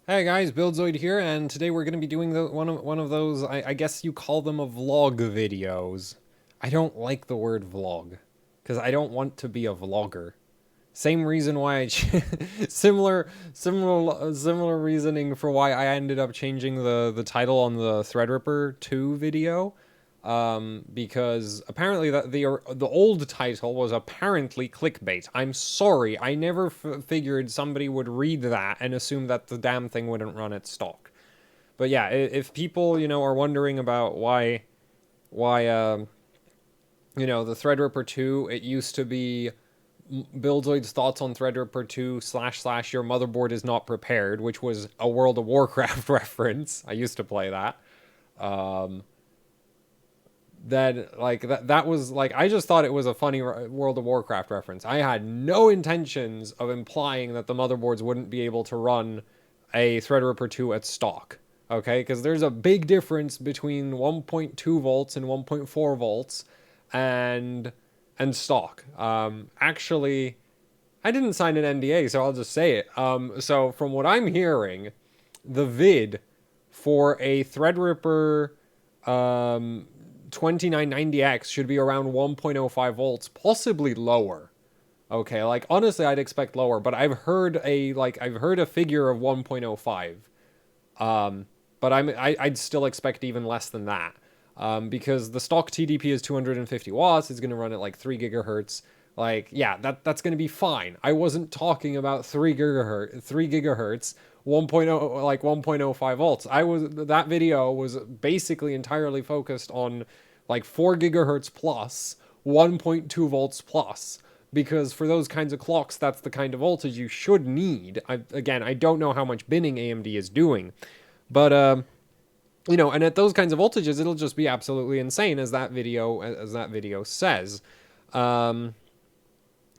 Hey guys, Buildzoid here, and today we're going to be doing one of those, I guess you call them a vlog videos. I don't like the word vlog, because I don't want to be a vlogger. Same reason why similar reasoning for why I ended up changing the title on the Threadripper 2 video. Because apparently the old title was apparently clickbait. I'm sorry, I never figured somebody would read that and assume that the damn thing wouldn't run at stock. But yeah, if people are wondering about why the Threadripper 2, it used to be Buildzoid's thoughts on Threadripper 2 / your motherboard is not prepared, which was a World of Warcraft reference. I used to play that. Um, that was like, I just thought it was a funny World of Warcraft reference. I had no intentions of implying that the motherboards wouldn't be able to run a Threadripper 2 at stock. Okay, because there's a big difference between 1.2 volts and 1.4 volts and stock. Actually, I didn't sign an NDA, so I'll just say it. So from what I'm hearing, the vid for a Threadripper 2990X should be around 1.05 volts, possibly lower. Okay, like honestly, I'd expect lower, but I've heard a figure of 1.05. But I'd still expect even less than that. Because the stock TDP is 250 watts. It's going to run at like 3 gigahertz. Like, yeah, that's going to be fine. I wasn't talking about 3 gigahertz, 1.0, like 1.05 volts. That video was basically entirely focused on like 4 gigahertz plus, 1.2 volts plus. Because for those kinds of clocks, that's the kind of voltage you should need. Again, I don't know how much binning AMD is doing. But, and at those kinds of voltages, it'll just be absolutely insane, as that video says.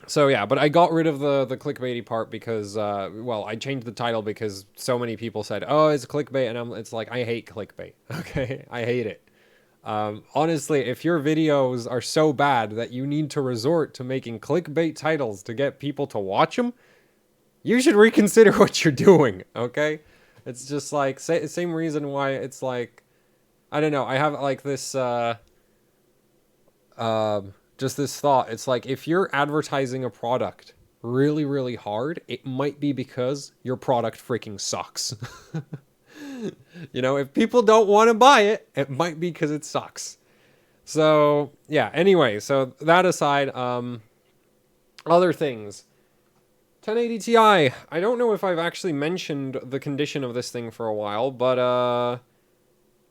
So yeah, but I got rid of the clickbaity part because, well, I changed the title because so many people said, "Oh, it's clickbait," and it's like, I hate clickbait. Okay, I hate it. Honestly, if your videos are so bad that you need to resort to making clickbait titles to get people to watch them, you should reconsider what you're doing. Okay, it's just like same reason why it's like, I don't know. I have like this. Just this thought. It's like, if you're advertising a product really, really hard, it might be because your product freaking sucks. If people don't want to buy it, it might be because it sucks. So, yeah, anyway, so that aside, other things. 1080 Ti. I don't know if I've actually mentioned the condition of this thing for a while, but,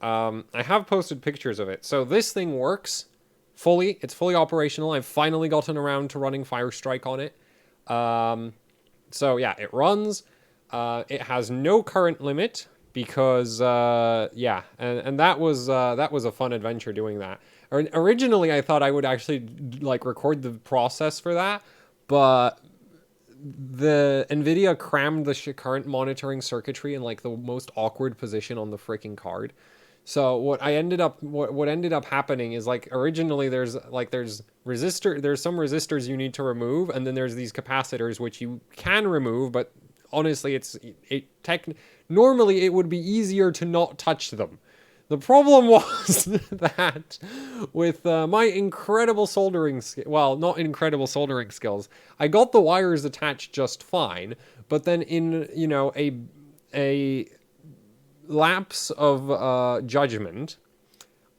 I have posted pictures of it. So this thing works. It's fully operational. I've finally gotten around to running Firestrike on it. So yeah, it runs. It has no current limit because yeah, and that was a fun adventure doing that. Originally, I thought I would actually like record the process for that, but the NVIDIA crammed the current monitoring circuitry in like the most awkward position on the freaking card. So what ended up happening is, like, originally there's some resistors you need to remove, and then there's these capacitors which you can remove, but honestly normally it would be easier to not touch them. The problem was that with my incredible soldering not incredible soldering skills, I got the wires attached just fine, but then in, a lapse of judgment,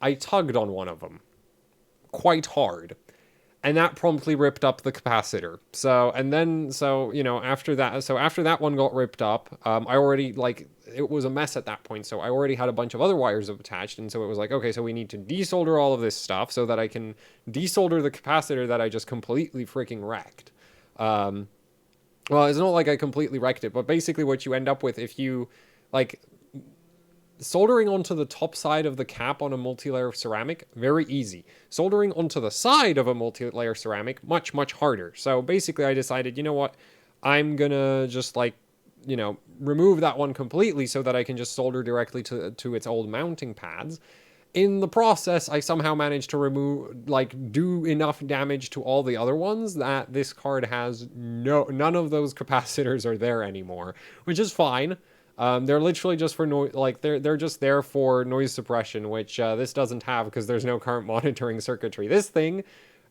I tugged on one of them quite hard, and that promptly ripped up the capacitor. After that one got ripped up, I already, like, it was a mess at that point, so I already had a bunch of other wires attached, and so it was like, okay, so we need to desolder all of this stuff so that I can desolder the capacitor that I just completely freaking wrecked. Well, it's not like I completely wrecked it, but basically what you end up with, if you, like, soldering onto the top side of the cap on a multi-layer ceramic, very easy. Soldering onto the side of a multi-layer ceramic, much, much harder. So basically I decided, you know what, I'm gonna just, like, remove that one completely so that I can just solder directly to its old mounting pads. In the process, I somehow managed to do enough damage to all the other ones that this card has none of those capacitors are there anymore, which is fine. They're literally just for noise, like they're just there for noise suppression, which this doesn't have because there's no current monitoring circuitry. This thing,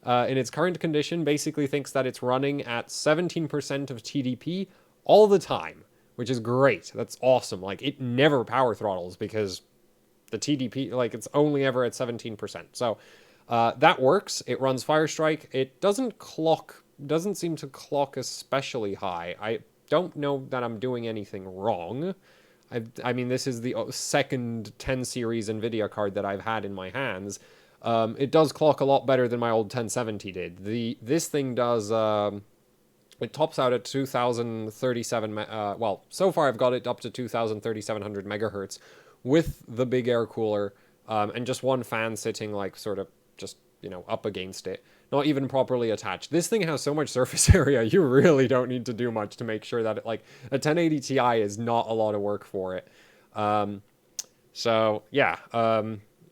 in its current condition, basically thinks that it's running at 17% of TDP all the time, which is great. That's awesome. Like it never power throttles because the TDP, like it's only ever at 17%. So that works. It runs Firestrike. It doesn't seem to clock especially high. I don't know that I'm doing anything wrong. I mean, this is the second 10 series NVIDIA card that I've had in my hands. It does clock a lot better than my old 1070 did. This thing does... it tops out at 2037... well, so far I've got it up to 23,700 megahertz with the big air cooler and just one fan sitting like sort of just, you know, up against it. Not even properly attached. This thing has so much surface area, you really don't need to do much to make sure that it, like, a 1080 Ti is not a lot of work for it. So, yeah.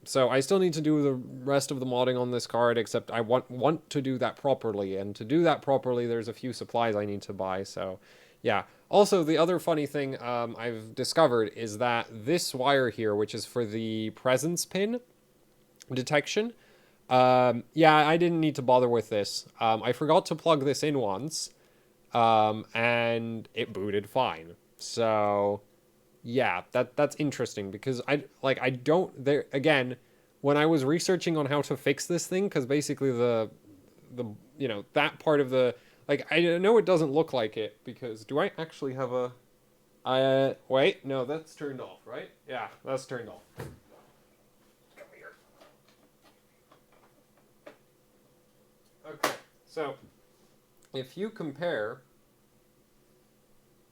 So I still need to do the rest of the modding on this card, except I want to do that properly. And to do that properly, there's a few supplies I need to buy, so... yeah. Also, the other funny thing I've discovered is that this wire here, which is for the presence pin detection... yeah, I didn't need to bother with this. I forgot to plug this in once, and it booted fine. So, yeah, that's interesting because again, when I was researching on how to fix this thing, because basically the, you know, that part of the, like, I know it doesn't look like it because, do I actually have wait, no, that's turned off, right? Yeah, that's turned off. Okay, so if you compare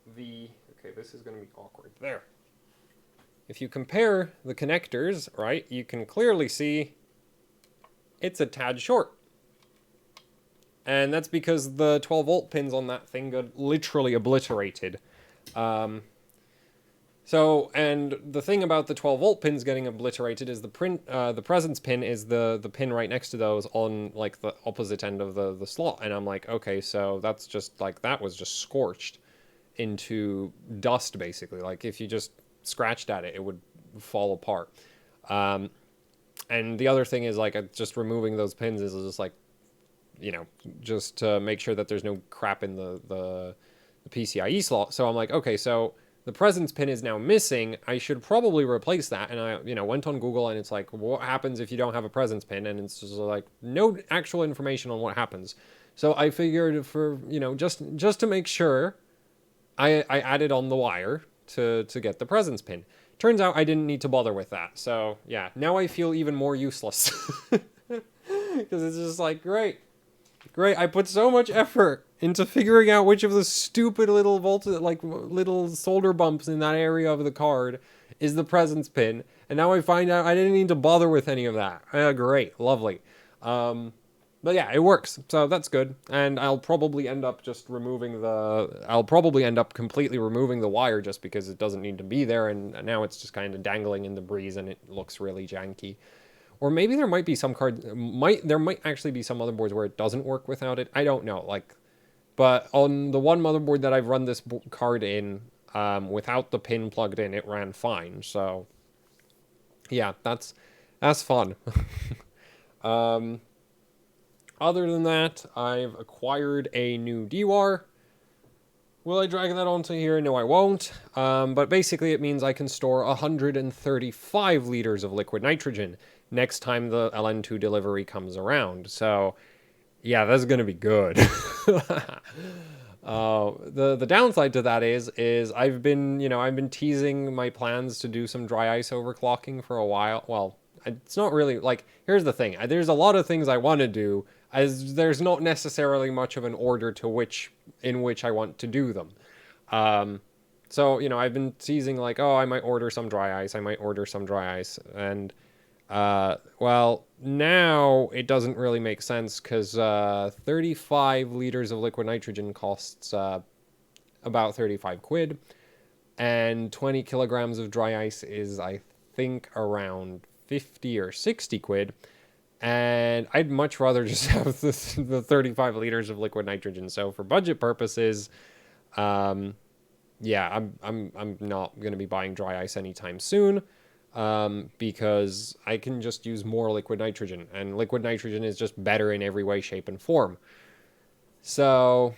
okay, this is going to be awkward. There. If you compare the connectors, right, you can clearly see it's a tad short. And that's because the 12-volt pins on that thing got literally obliterated. So, and the thing about the 12-volt pins getting obliterated is the presence pin is the pin right next to those on, like, the opposite end of the slot. And I'm like, okay, so that's just, like, that was just scorched into dust, basically. Like, if you just scratched at it, it would fall apart. And the other thing is, like, just removing those pins is just, like, you know, just to make sure that there's no crap in the PCIe slot. So I'm like, okay, so... the presence pin is now missing. I should probably replace that. And I, you know, went on Google and it's like, what happens if you don't have a presence pin? And it's just like, no actual information on what happens. So I figured for, you know, just to make sure, I added on the wire to get the presence pin. Turns out I didn't need to bother with that. So yeah, now I feel even more useless. Because it's just like, great. I put so much effort into figuring out which of the stupid little little solder bumps in that area of the card is the presence pin. And now I find out I didn't need to bother with any of that. Great. Lovely. But yeah, it works. So that's good. And I'll probably end up just completely removing the wire just because it doesn't need to be there. And now it's just kind of dangling in the breeze and it looks really janky. Or maybe there might be some cards, there might actually be some motherboards where it doesn't work without it. I don't know. Like, but on the one motherboard that I've run this card in, without the pin plugged in, it ran fine. So, yeah, that's fun. Other than that, I've acquired a new DWAR. Will I drag that onto here? No, I won't. But basically it means I can store 135 liters of liquid nitrogen next time the LN2 delivery comes around. So, yeah, that's going to be good. The downside to that is I've been teasing my plans to do some dry ice overclocking for a while. Well, it's not really, like, here's the thing. There's a lot of things I want to do, as there's not necessarily much of an order in which I want to do them. So, you know, I've been teasing like, oh, I might order some dry ice. And, well, now it doesn't really make sense because 35 liters of liquid nitrogen costs about 35 quid. And 20 kilograms of dry ice is, I think, around 50 or 60 quid. And I'd much rather just have the 35 liters of liquid nitrogen. So for budget purposes, yeah, I'm not gonna be buying dry ice anytime soon, because I can just use more liquid nitrogen, and liquid nitrogen is just better in every way, shape, and form. So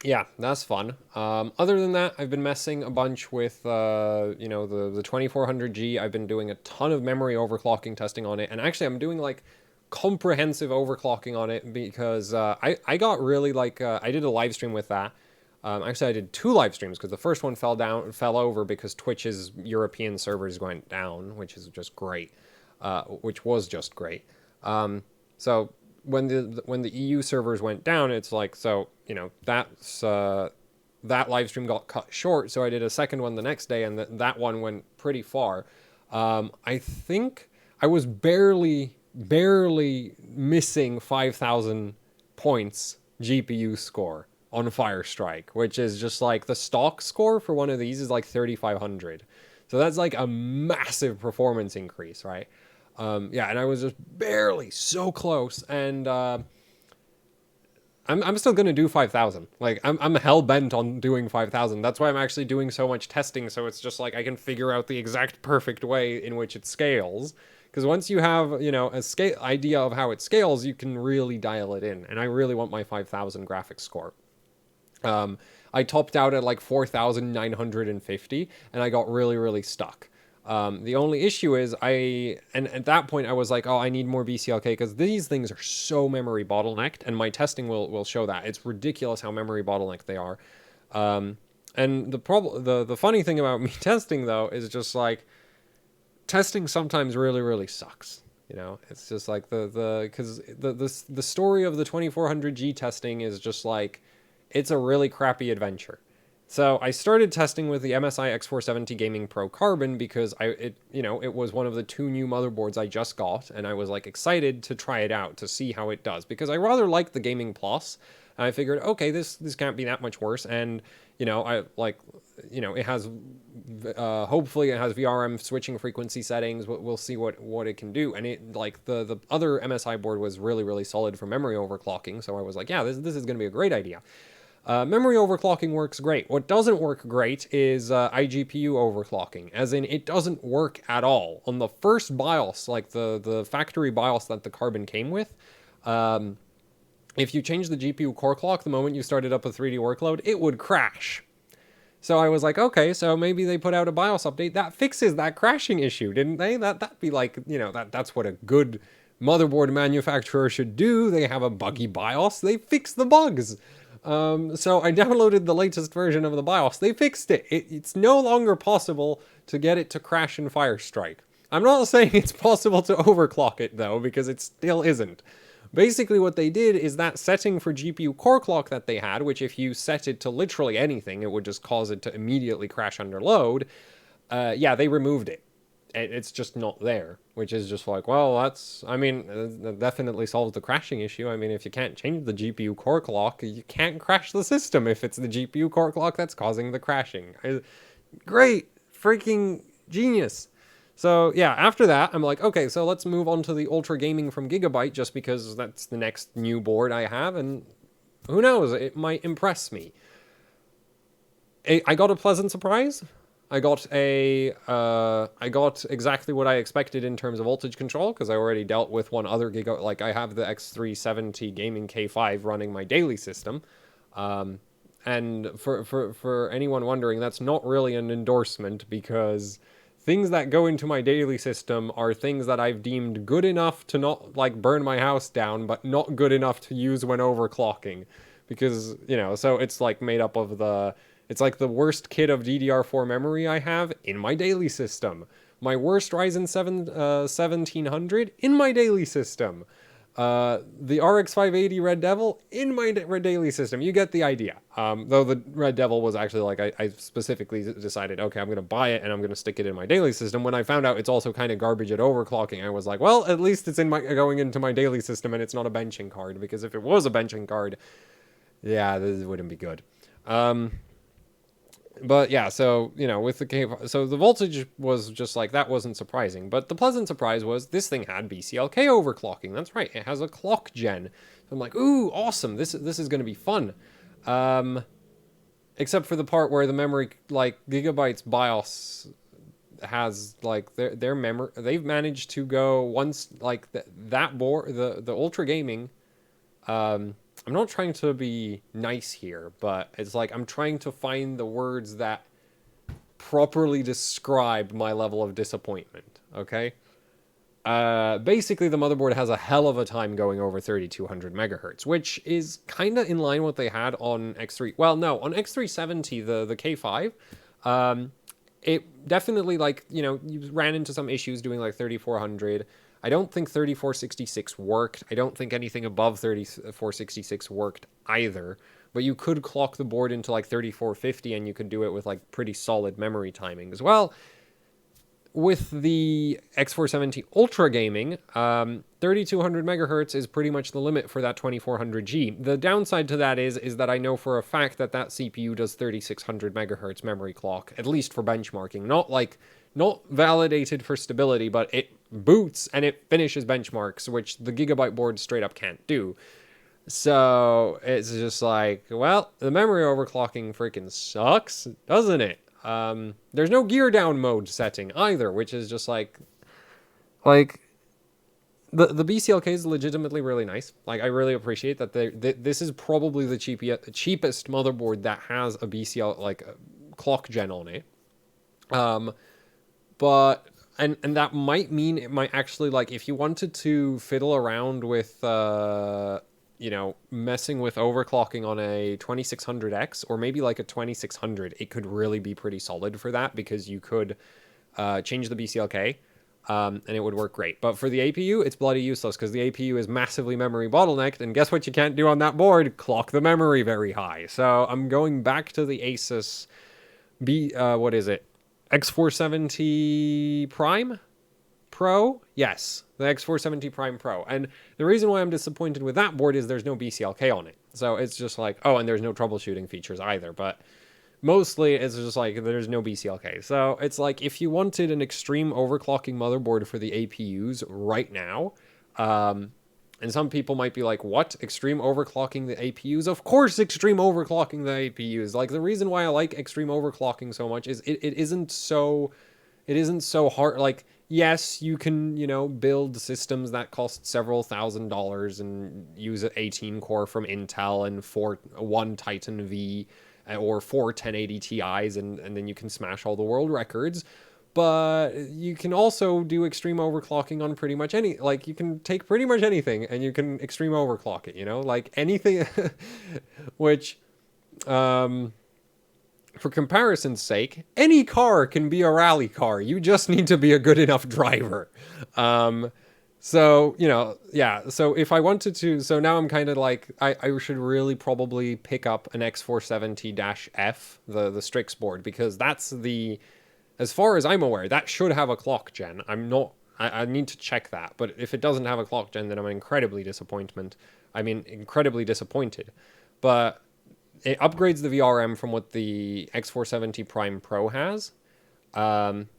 yeah, that's fun. Other than that, I've been messing a bunch with, the 2400G. I've been doing a ton of memory overclocking testing on it. And actually, I'm doing, like, comprehensive overclocking on it because I got really, like, I did a live stream with that. Actually, I did 2 live streams because the first one fell over because Twitch's European servers went down, which is just great. Which was just great. So when the EU servers went down, it's like, so, that live stream got cut short. So I did a second one the next day, and that one went pretty far. I think I was barely missing 5,000 points GPU score on Firestrike, which is just like the stock score for one of these is like 3,500. So that's like a massive performance increase, right? Yeah, and I was just barely so close, and I'm still gonna do 5,000. Like I'm hell bent on doing 5,000. That's why I'm actually doing so much testing. So it's just like I can figure out the exact perfect way in which it scales. Because once you have a scale idea of how it scales, you can really dial it in. And I really want my 5,000 graphics score. I topped out at like 4,950, and I got really stuck. The only issue is and at that point I was like, oh, I need more BCLK because these things are so memory bottlenecked, and my testing will show that. It's ridiculous how memory bottlenecked they are. And the funny thing about me testing though is just like testing sometimes really sucks. It's just like because the story of the 2400G testing is just like, it's a really crappy adventure. So I started testing with the MSI X470 Gaming Pro Carbon because it was one of the 2 new motherboards I just got, and I was like excited to try it out to see how it does because I rather like the Gaming Plus, and I figured, okay, this can't be that much worse, and it has hopefully it has VRM switching frequency settings. We'll see what it can do, and it like the other MSI board was really solid for memory overclocking, so I was like, yeah, this is going to be a great idea. Memory overclocking works great. What doesn't work great is iGPU overclocking, as in it doesn't work at all. On the first BIOS, like the factory BIOS that the Carbon came with, if you change the GPU core clock the moment you started up a 3D workload, it would crash. So I was like, okay, so maybe they put out a BIOS update that fixes that crashing issue, didn't they? That'd be like, that's what a good motherboard manufacturer should do. They have a buggy BIOS, they fix the bugs. So I downloaded the latest version of the BIOS. They fixed it. It's no longer possible to get it to crash in Firestrike. I'm not saying it's possible to overclock it, though, because it still isn't. Basically, what they did is that setting for GPU core clock that they had, which if you set it to literally anything, it would just cause it to immediately crash under load. Yeah, they removed it. It's just not there, which is just like, well, that definitely solves the crashing issue. I mean, if you can't change the GPU core clock, you can't crash the system if it's the GPU core clock that's causing the crashing. Great, freaking genius. So yeah, after that, I'm like, okay, so let's move on to the Ultra Gaming from Gigabyte, just because that's the next new board I have, and who knows, it might impress me. I got a pleasant surprise. I got exactly what I expected in terms of voltage control, because I already dealt with one other like I have the X370 Gaming K5 running my daily system. And for anyone wondering, that's not really an endorsement, because things that go into my daily system are things that I've deemed good enough to not like burn my house down, but not good enough to use when overclocking, because, so it's like made up of it's like the worst kit of DDR4 memory I have in my daily system. My worst Ryzen 7 1700 in my daily system. The RX 580 Red Devil in my daily system. You get the idea. Though the Red Devil was actually like, I specifically decided, okay, I'm going to buy it and I'm going to stick it in my daily system. When I found out it's also kind of garbage at overclocking, I was like, well, at least it's going into my daily system and it's not a benching card. Because if it was a benching card, yeah, this wouldn't be good. But yeah, so, with so the voltage was just like, that wasn't surprising. But the pleasant surprise was this thing had BCLK overclocking. That's right, it has a clock gen. So I'm like, ooh, awesome, this is going to be fun. Except for the part where the memory, like Gigabyte's BIOS has like their memory, they've managed to go once like that board, the Ultra Gaming. I'm not trying to be nice here, but it's like I'm trying to find the words that properly describe my level of disappointment. Okay. Basically, the motherboard has a hell of a time going over 3200 megahertz, which is kind of in line with what they had on X3. Well, no, on X370, the K5, it definitely, like, you ran into some issues doing like 3400. I don't think 3466 worked. I don't think anything above 3466 worked either. But you could clock the board into like 3450 and you could do it with like pretty solid memory timing as well. With the X470 Ultra Gaming, 3200 megahertz is pretty much the limit for that 2400G. The downside to that is that I know for a fact that CPU does 3600 megahertz memory clock, at least for benchmarking. Not validated for stability, but it boots and it finishes benchmarks, which the Gigabyte board straight up can't do. So it's just like, well, the memory overclocking freaking sucks, doesn't it? There's no gear down mode setting either, which is just like the BCLK is legitimately really nice. Like, I really appreciate that this is probably the cheapest motherboard that has a BCL, like a clock gen on it. But and that might mean it might actually, like, if you wanted to fiddle around with messing with overclocking on a 2600X or maybe like a 2600, it could really be pretty solid for that, because you could change the BCLK and it would work great. But for the APU, it's bloody useless, because the APU is massively memory bottlenecked, and guess what you can't do on that board? Clock the memory very high. So I'm going back to the Asus what is it? X470 Prime Pro? Yes, the X470 Prime Pro. And the reason why I'm disappointed with that board is there's no BCLK on it. So it's just like, oh, and there's no troubleshooting features either. But mostly it's just like there's no BCLK. So it's like, if you wanted an extreme overclocking motherboard for the APUs right now, and some people might be like, what? Extreme overclocking the APUs? Of course, extreme overclocking the APUs. Like, the reason why I like extreme overclocking so much is it isn't so hard. Like, yes, you can, build systems that cost several $1,000s and use an 18 core from Intel and one Titan V or 4 1080 Ti's, and then you can smash all the world records. But you can also do extreme overclocking on pretty much any, like, you can take pretty much anything and you can extreme overclock it, like anything, which, for comparison's sake, any car can be a rally car. You just need to be a good enough driver. So, yeah. So if I wanted to, so now I'm kind of like, I should really probably pick up an X470-F, the Strix board, because that's as far as I'm aware, that should have a clock gen. I need to check that. But if it doesn't have a clock gen, then I'm incredibly disappointed. But it upgrades the VRM from what the X470 Prime Pro has. And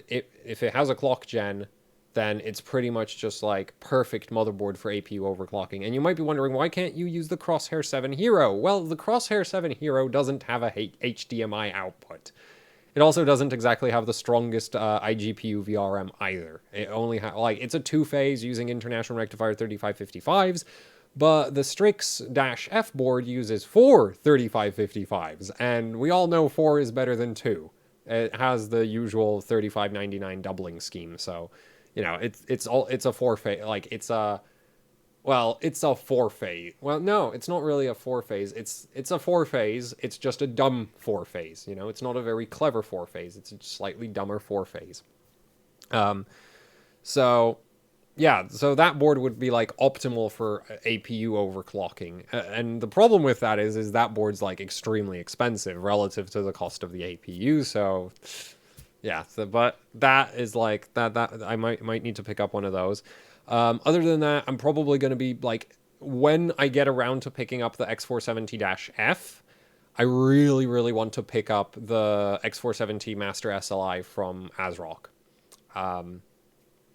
if it has a clock gen, then it's pretty much just like perfect motherboard for APU overclocking. And you might be wondering, why can't you use the Crosshair 7 Hero? Well, the Crosshair 7 Hero doesn't have a HDMI output. It also doesn't exactly have the strongest iGPU VRM either. It only has, like, it's a two-phase using International Rectifier 3555s, but the Strix-F board uses 4 3555s, and we all know 4 is better than 2. It has the usual 3599 doubling scheme, so, it's a 4-phase, like, it's a 4-phase. Well, no, it's not really a 4-phase. It's a 4-phase. It's just a dumb 4-phase. It's not a very clever 4-phase. It's a slightly dumber 4-phase. So that board would be like optimal for APU overclocking. And the problem with that is that board's like extremely expensive relative to the cost of the APU. So yeah, but that is like that I might need to pick up one of those. Other than that, I'm probably going to be like, when I get around to picking up the X470-F, I really, really want to pick up the X470 Master SLI from ASRock.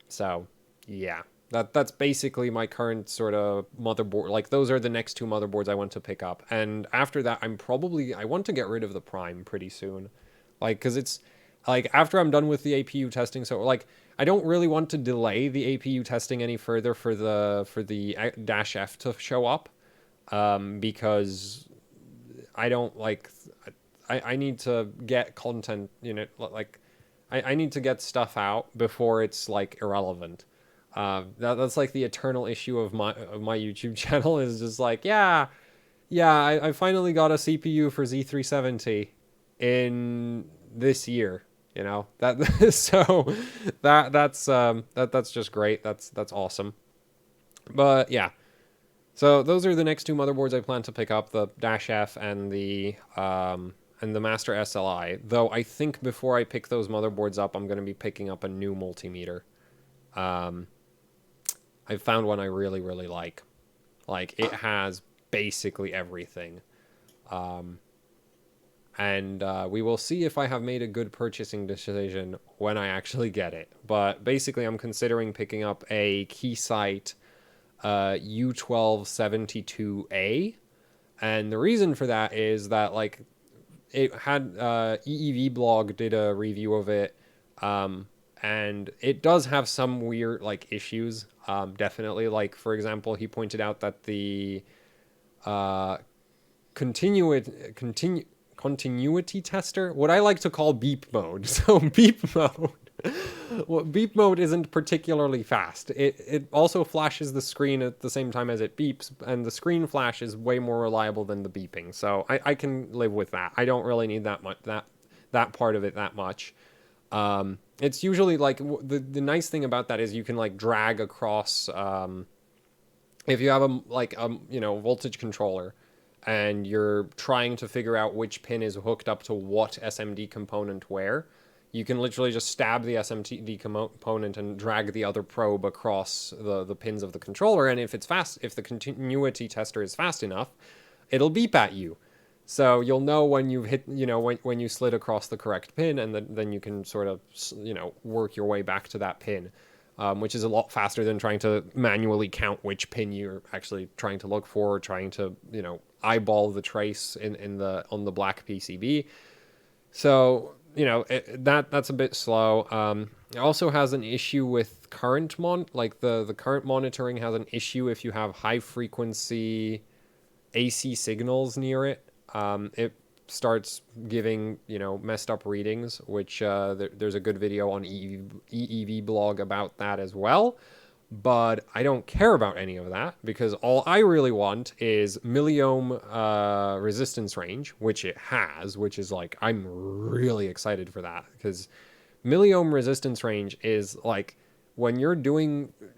So, yeah. That's basically my current sort of motherboard. Like those are the next two motherboards I want to pick up. And after that, I want to get rid of the Prime pretty soon. Like cuz it's like after I'm done with the APU testing, so like I don't really want to delay the APU testing any further for the Dash F to show up because I don't like I need to get content, like I need to get stuff out before it's like irrelevant. That's like the eternal issue of my YouTube channel is just like, I finally got a CPU for Z370 in this year, that so that's just great. That's awesome. But yeah, so those are the next two motherboards I plan to pick up: the Dash F and the Master SLI. Though I think before I pick those motherboards up, I'm going to be picking up a new multimeter. Um, I found one I really, really like. Like, it has basically everything. And we will see if I have made a good purchasing decision when I actually get it. But basically, I'm considering picking up a Keysight U1272A. And the reason for that is that, like, it had EEV blog did a review of it. And it does have some weird like issues. Definitely, like for example, he pointed out that the uh, continuity tester, what I like to call beep mode. So beep mode. Well, beep mode isn't particularly fast. It also flashes the screen at the same time as it beeps, and the screen flash is way more reliable than the beeping. So I can live with that. I don't really need that much that part of it that much. It's usually like the nice thing about that is you can like drag across if you have a voltage controller and you're trying to figure out which pin is hooked up to what SMD component where, you can literally just stab the SMD component and drag the other probe across the pins of the controller, and if the continuity tester is fast enough, it'll beep at you. So you'll know when you've hit, when you slid across the correct pin, and then you can sort of, work your way back to that pin, which is a lot faster than trying to manually count which pin you're actually trying to look for, or trying to, eyeball the trace on the black PCB. So, that's a bit slow. It also has an issue with current the current monitoring has an issue if you have high frequency AC signals near it. It starts giving, messed up readings, which there's a good video on EEV blog about that as well. But I don't care about any of that because all I really want is milliohm resistance range, which it has, which is like, I'm really excited for that because milliohm resistance range is like, when you're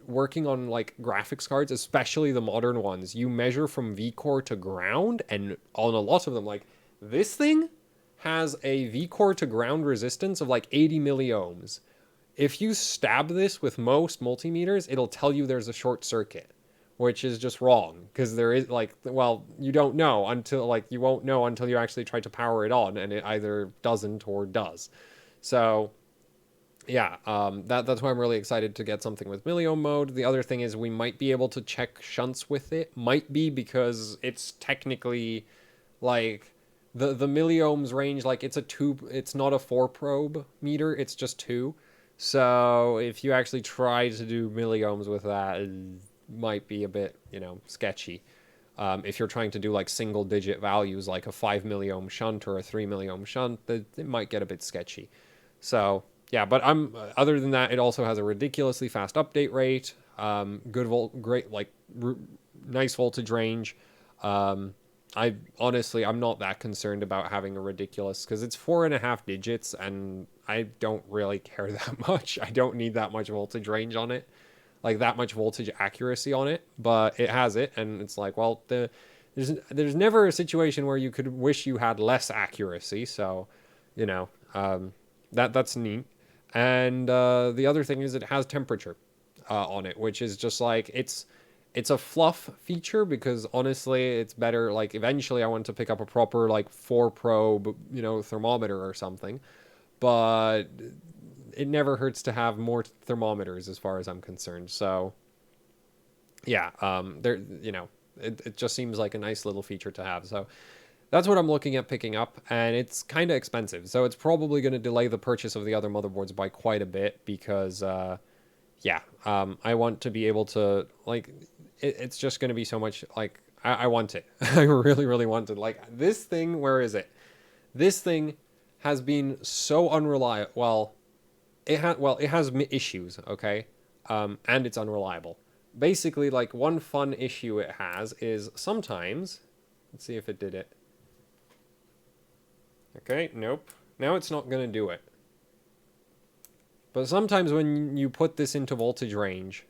working on like graphics cards, especially the modern ones, you measure from V-core to ground, and on a lot of them, like this thing has a V-core to ground resistance of like 80 milliohms. If you stab this with most multimeters, it'll tell you there's a short circuit, which is just wrong because there is you don't know until you won't know until you actually try to power it on, and it either doesn't or does. So yeah, that's why I'm really excited to get something with milliohm mode. The other thing is we might be able to check shunts with it. Might be because it's technically like the milliohms range, like it's a two, it's not a 4 probe meter, it's just 2. So if you actually try to do milliohms with that, it might be a bit, sketchy. If you're trying to do like single digit values, like a 5 milliohm shunt or a 3 milliohm shunt, it might get a bit sketchy. So yeah, but other than that, it also has a ridiculously fast update rate, great, nice voltage range. I'm not that concerned about having a ridiculous, because it's 4.5 digits, and I don't really care that much. I don't need that much voltage range on it, like that much voltage accuracy on it, but it has it, and it's like, well, there's never a situation where you could wish you had less accuracy, so, that's neat. And the other thing is it has temperature on it, which is just like, it's a fluff feature because honestly it's better, like eventually I want to pick up a proper like 4 probe, thermometer or something, but it never hurts to have more thermometers as far as I'm concerned. So yeah, there, you know, it just seems like a nice little feature to have. So that's what I'm looking at picking up, and it's kind of expensive. So it's probably going to delay the purchase of the other motherboards by quite a bit because, yeah, I want to be able to, like, it's just going to be so much, like, I want it. I really, really want it. Like, this thing, where is it? This thing has been so unreliable. It has issues, okay? And it's unreliable. Basically, like, one fun issue it has is sometimes, let's see if it did it. Okay, nope. Now it's not going to do it. But sometimes when you put this into voltage range,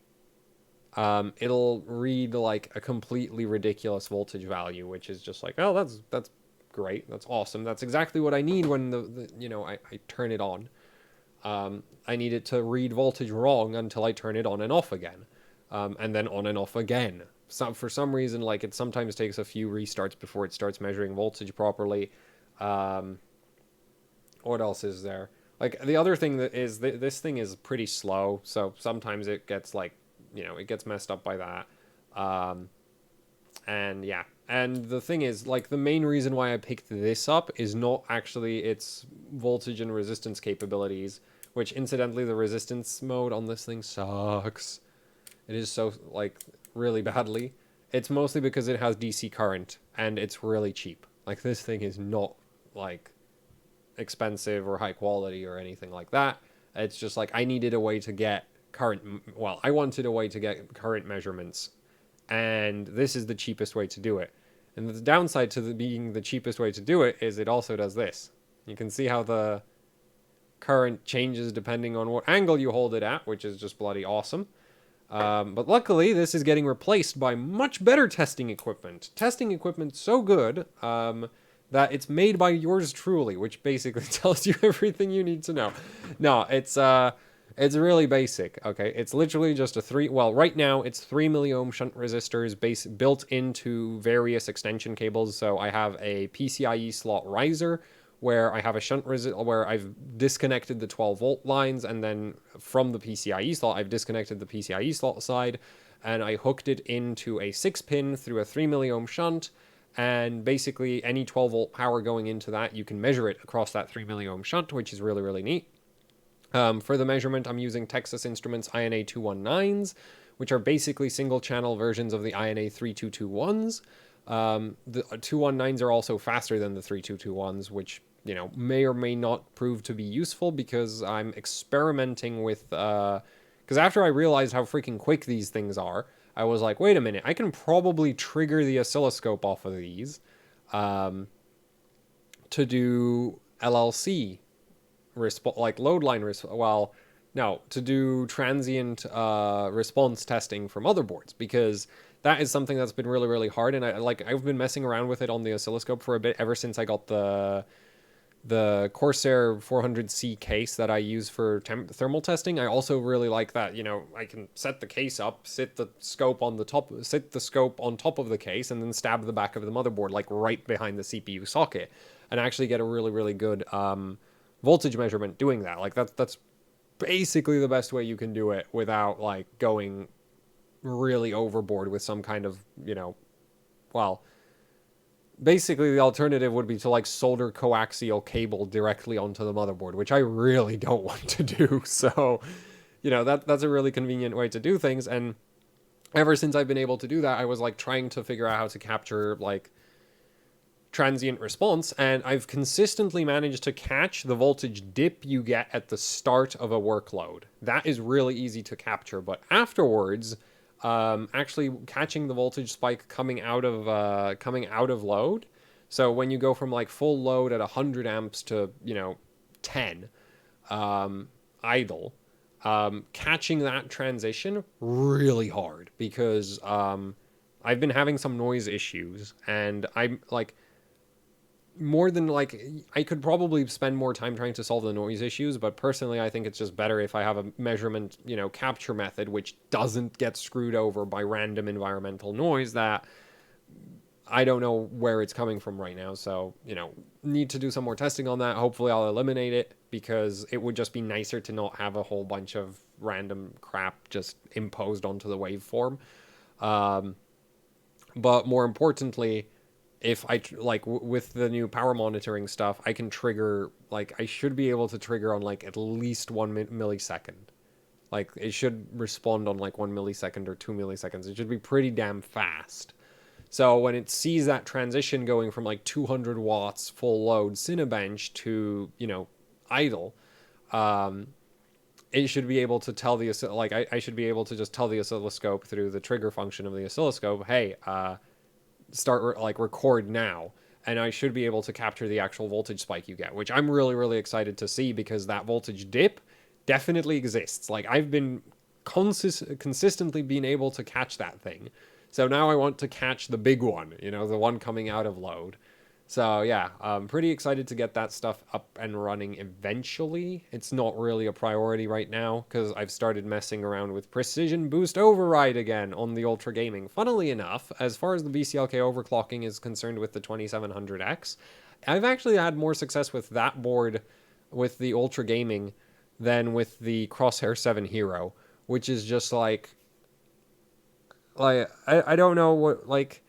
it'll read like a completely ridiculous voltage value, which is just like, oh, that's great, that's awesome, that's exactly what I need when I turn it on. I need it to read voltage wrong until I turn it on and off again, and then on and off again. So for some reason, like, it sometimes takes a few restarts before it starts measuring voltage properly. What else is there? Like, the other thing that is this thing is pretty slow, so sometimes it gets like, it gets messed up by that. And yeah, and the thing is, like, the main reason why I picked this up is not actually its voltage and resistance capabilities, which incidentally, the resistance mode on this thing sucks. It is so, like, really badly. It's mostly because it has DC current and it's really cheap. Like, this thing is not like expensive or high quality or anything like that. It's just like I needed a way to get I wanted a way to get current measurements, and this is the cheapest way to do it. And the downside to being the cheapest way to do it is it also does this. You can see how the current changes depending on what angle you hold it at, which is just bloody awesome. But luckily, this is getting replaced by much better testing equipment. Testing equipment so good that it's made by yours truly, which basically tells you everything you need to know. No, it's really basic, okay? It's literally just right now it's 3 milliohm shunt resistors built into various extension cables. So I have a PCIe slot riser where I have a where I've disconnected the 12 volt lines, and then from the PCIe slot, I've disconnected the PCIe slot side, and I hooked it into a 6-pin through a 3 milliohm shunt. And basically, any 12 volt power going into that, you can measure it across that 3 milliohm shunt, which is really, really neat. For the measurement, I'm using Texas Instruments INA 219s, which are basically single channel versions of the INA 3221s. The 219s are also faster than the 3221s, which, may or may not prove to be useful because I'm experimenting with, because after I realized how freaking quick these things are, I was like, wait a minute, I can probably trigger the oscilloscope off of these to do LLC like load line to do transient response testing for motherboards, because that is something that's been really, really hard. And I've been messing around with it on the oscilloscope for a bit ever since I got the Corsair 400C case that I use for thermal testing. I also really like that, I can set the case up, sit the scope on top of the case, and then stab the back of the motherboard, like right behind the CPU socket, and actually get a really, really good voltage measurement doing that. Like, that's basically the best way you can do it without, like, going really overboard with some kind of, basically the alternative would be to, like, solder coaxial cable directly onto the motherboard, which I really don't want to do. So, that's a really convenient way to do things. And ever since I've been able to do that, I was, like, trying to figure out how to capture, like, transient response, and I've consistently managed to catch the voltage dip you get at the start of a workload. That is really easy to capture, but afterwards, actually catching the voltage spike coming out of load. So when you go from, like, full load at 100 amps to 10 idle, catching that transition really hard, because I've been having some noise issues, and I'm like, more than, like, I could probably spend more time trying to solve the noise issues, but personally I think it's just better if I have a measurement, capture method which doesn't get screwed over by random environmental noise that I don't know where it's coming from right now. So, need to do some more testing on that. Hopefully I'll eliminate it, because it would just be nicer to not have a whole bunch of random crap just imposed onto the waveform. But more importantly, if I with the new power monitoring stuff, I can trigger, like, I should be able to trigger on like at least 1 millisecond. Like, it should respond on like 1 millisecond or 2 milliseconds. It should be pretty damn fast. So when it sees that transition going from like 200 watts full load Cinebench to, idle, it should be able to tell the, like, I should be able to just tell the oscilloscope through the trigger function of the oscilloscope, hey, start, record now. And I should be able to capture the actual voltage spike you get, which I'm really, really excited to see, because that voltage dip definitely exists. Like, I've been consistently being able to catch that thing. So now I want to catch the big one, the one coming out of load. So yeah, I'm pretty excited to get that stuff up and running eventually. It's not really a priority right now because I've started messing around with precision boost override again on the Ultra Gaming. Funnily enough, as far as the BCLK overclocking is concerned with the 2700X, I've actually had more success with that board with the Ultra Gaming than with the Crosshair 7 Hero, which is just like I don't know what, like,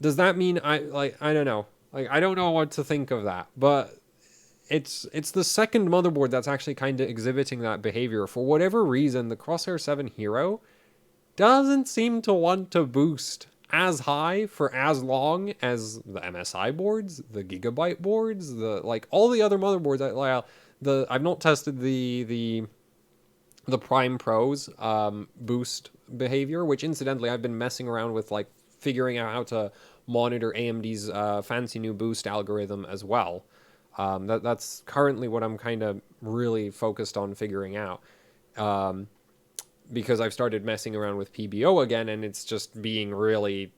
does that mean I don't know. Like, I don't know what to think of that, but it's the second motherboard that's actually kind of exhibiting that behavior. For whatever reason, the Crosshair 7 Hero doesn't seem to want to boost as high for as long as the MSI boards, the Gigabyte boards, all the other motherboards. I've not tested the Prime Pro's boost behavior, which incidentally I've been messing around with, like, figuring out how to monitor AMD's fancy new boost algorithm as well. That's currently what I'm kind of really focused on figuring out, because I've started messing around with PBO again, and it's just being really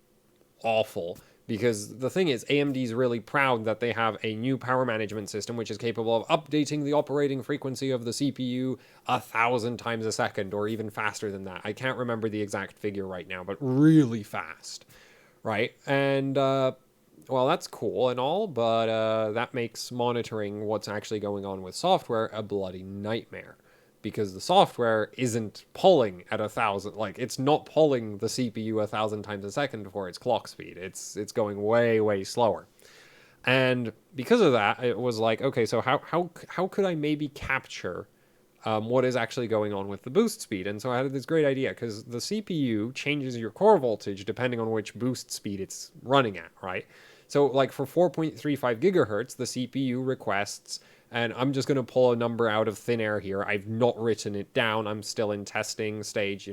awful. Because the thing is, AMD's really proud that they have a new power management system which is capable of updating the operating frequency of the CPU 1,000 times a second, or even faster than that. I can't remember the exact figure right now, but really fast. Right? And, well, that's cool and all, but that makes monitoring what's actually going on with software a bloody nightmare. Because the software isn't pulling at 1,000, like, it's not pulling the CPU 1,000 times a second for its clock speed. It's going way, way slower. And because of that, it was like, okay, so how could I maybe capture what is actually going on with the boost speed? And so I had this great idea, because the CPU changes your core voltage depending on which boost speed it's running at, right? So, like, for 4.35 gigahertz, the CPU requests, and I'm just going to pull a number out of thin air here. I've not written it down. I'm still in testing stage,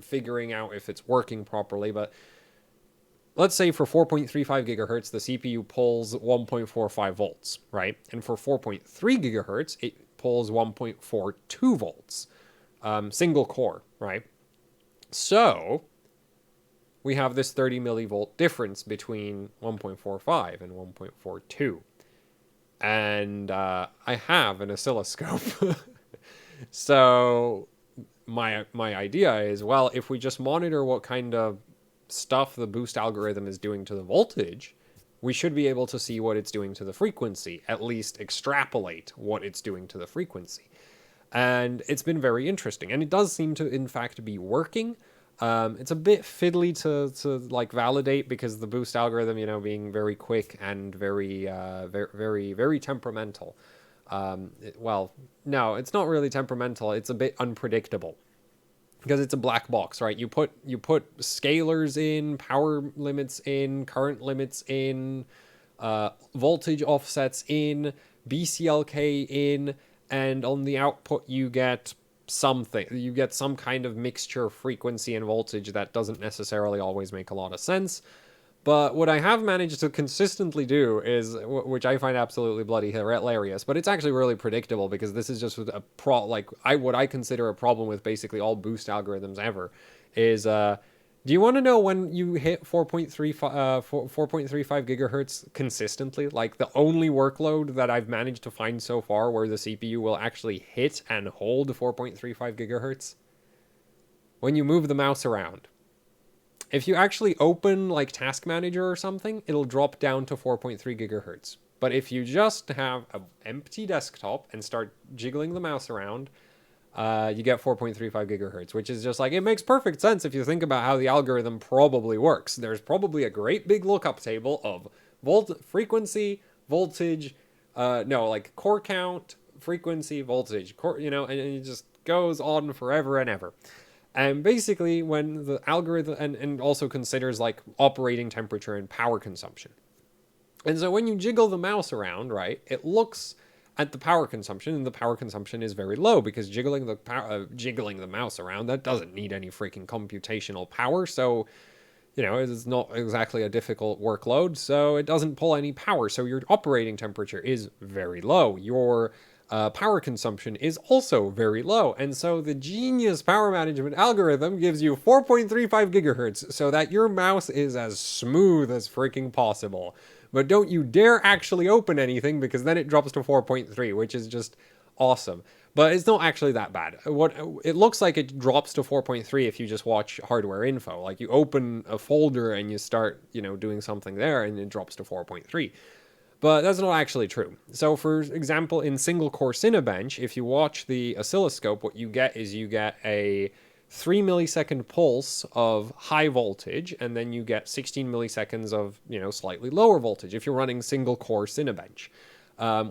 figuring out if it's working properly. But let's say for 4.35 gigahertz, the CPU pulls 1.45 volts, right? And for 4.3 gigahertz, it pulls 1.42 volts, single core, right? So we have this 30 millivolt difference between 1.45 and 1.42. And I have an oscilloscope. So my idea is, well, if we just monitor what kind of stuff the boost algorithm is doing to the voltage, we should be able to see what it's doing to the frequency, at least extrapolate what it's doing to the frequency. And it's been very interesting. And it does seem to, in fact, be working. It's a bit fiddly to like validate, because the boost algorithm, being very quick and very, very, very temperamental. Well, no, it's not really temperamental. It's a bit unpredictable, because it's a black box, right? You put scalars in, power limits in, current limits in, voltage offsets in, BCLK in, and on the output you get something. You get some kind of mixture of frequency and voltage that doesn't necessarily always make a lot of sense. But what I have managed to consistently do is, which I find absolutely bloody hilarious, but it's actually really predictable, because this is just what I consider a problem with basically all boost algorithms ever, is, do you want to know when you hit 4.35 gigahertz consistently? Like, the only workload that I've managed to find so far where the CPU will actually hit and hold 4.35 gigahertz? When you move the mouse around. If you actually open, like, Task Manager or something, it'll drop down to 4.3 gigahertz. But if you just have an empty desktop and start jiggling the mouse around, you get 4.35 gigahertz, which is just like, it makes perfect sense if you think about how the algorithm probably works. There's probably a great big lookup table of frequency, voltage, no, like core count, frequency, voltage, core, you know, and it just goes on forever and ever. And basically, when the algorithm, and also considers like operating temperature and power consumption. And so when you jiggle the mouse around, right, it looks at the power consumption, and the power consumption is very low because jiggling the mouse around, that doesn't need any freaking computational power. So, you know, it's not exactly a difficult workload, so it doesn't pull any power. So your operating temperature is very low. Your power consumption is also very low. And so the genius power management algorithm gives you 4.35 gigahertz so that your mouse is as smooth as freaking possible. But don't you dare actually open anything, because then it drops to 4.3, which is just awesome. But it's not actually that bad. What it looks like, it drops to 4.3 if you just watch hardware info. Like you open a folder and you start, you know, doing something there, and it drops to 4.3. But that's not actually true. So for example, in single core Cinebench, if you watch the oscilloscope, what you get is you get a 3 millisecond pulse of high voltage, and then you get 16 milliseconds of, you know, slightly lower voltage if you're running single core Cinebench.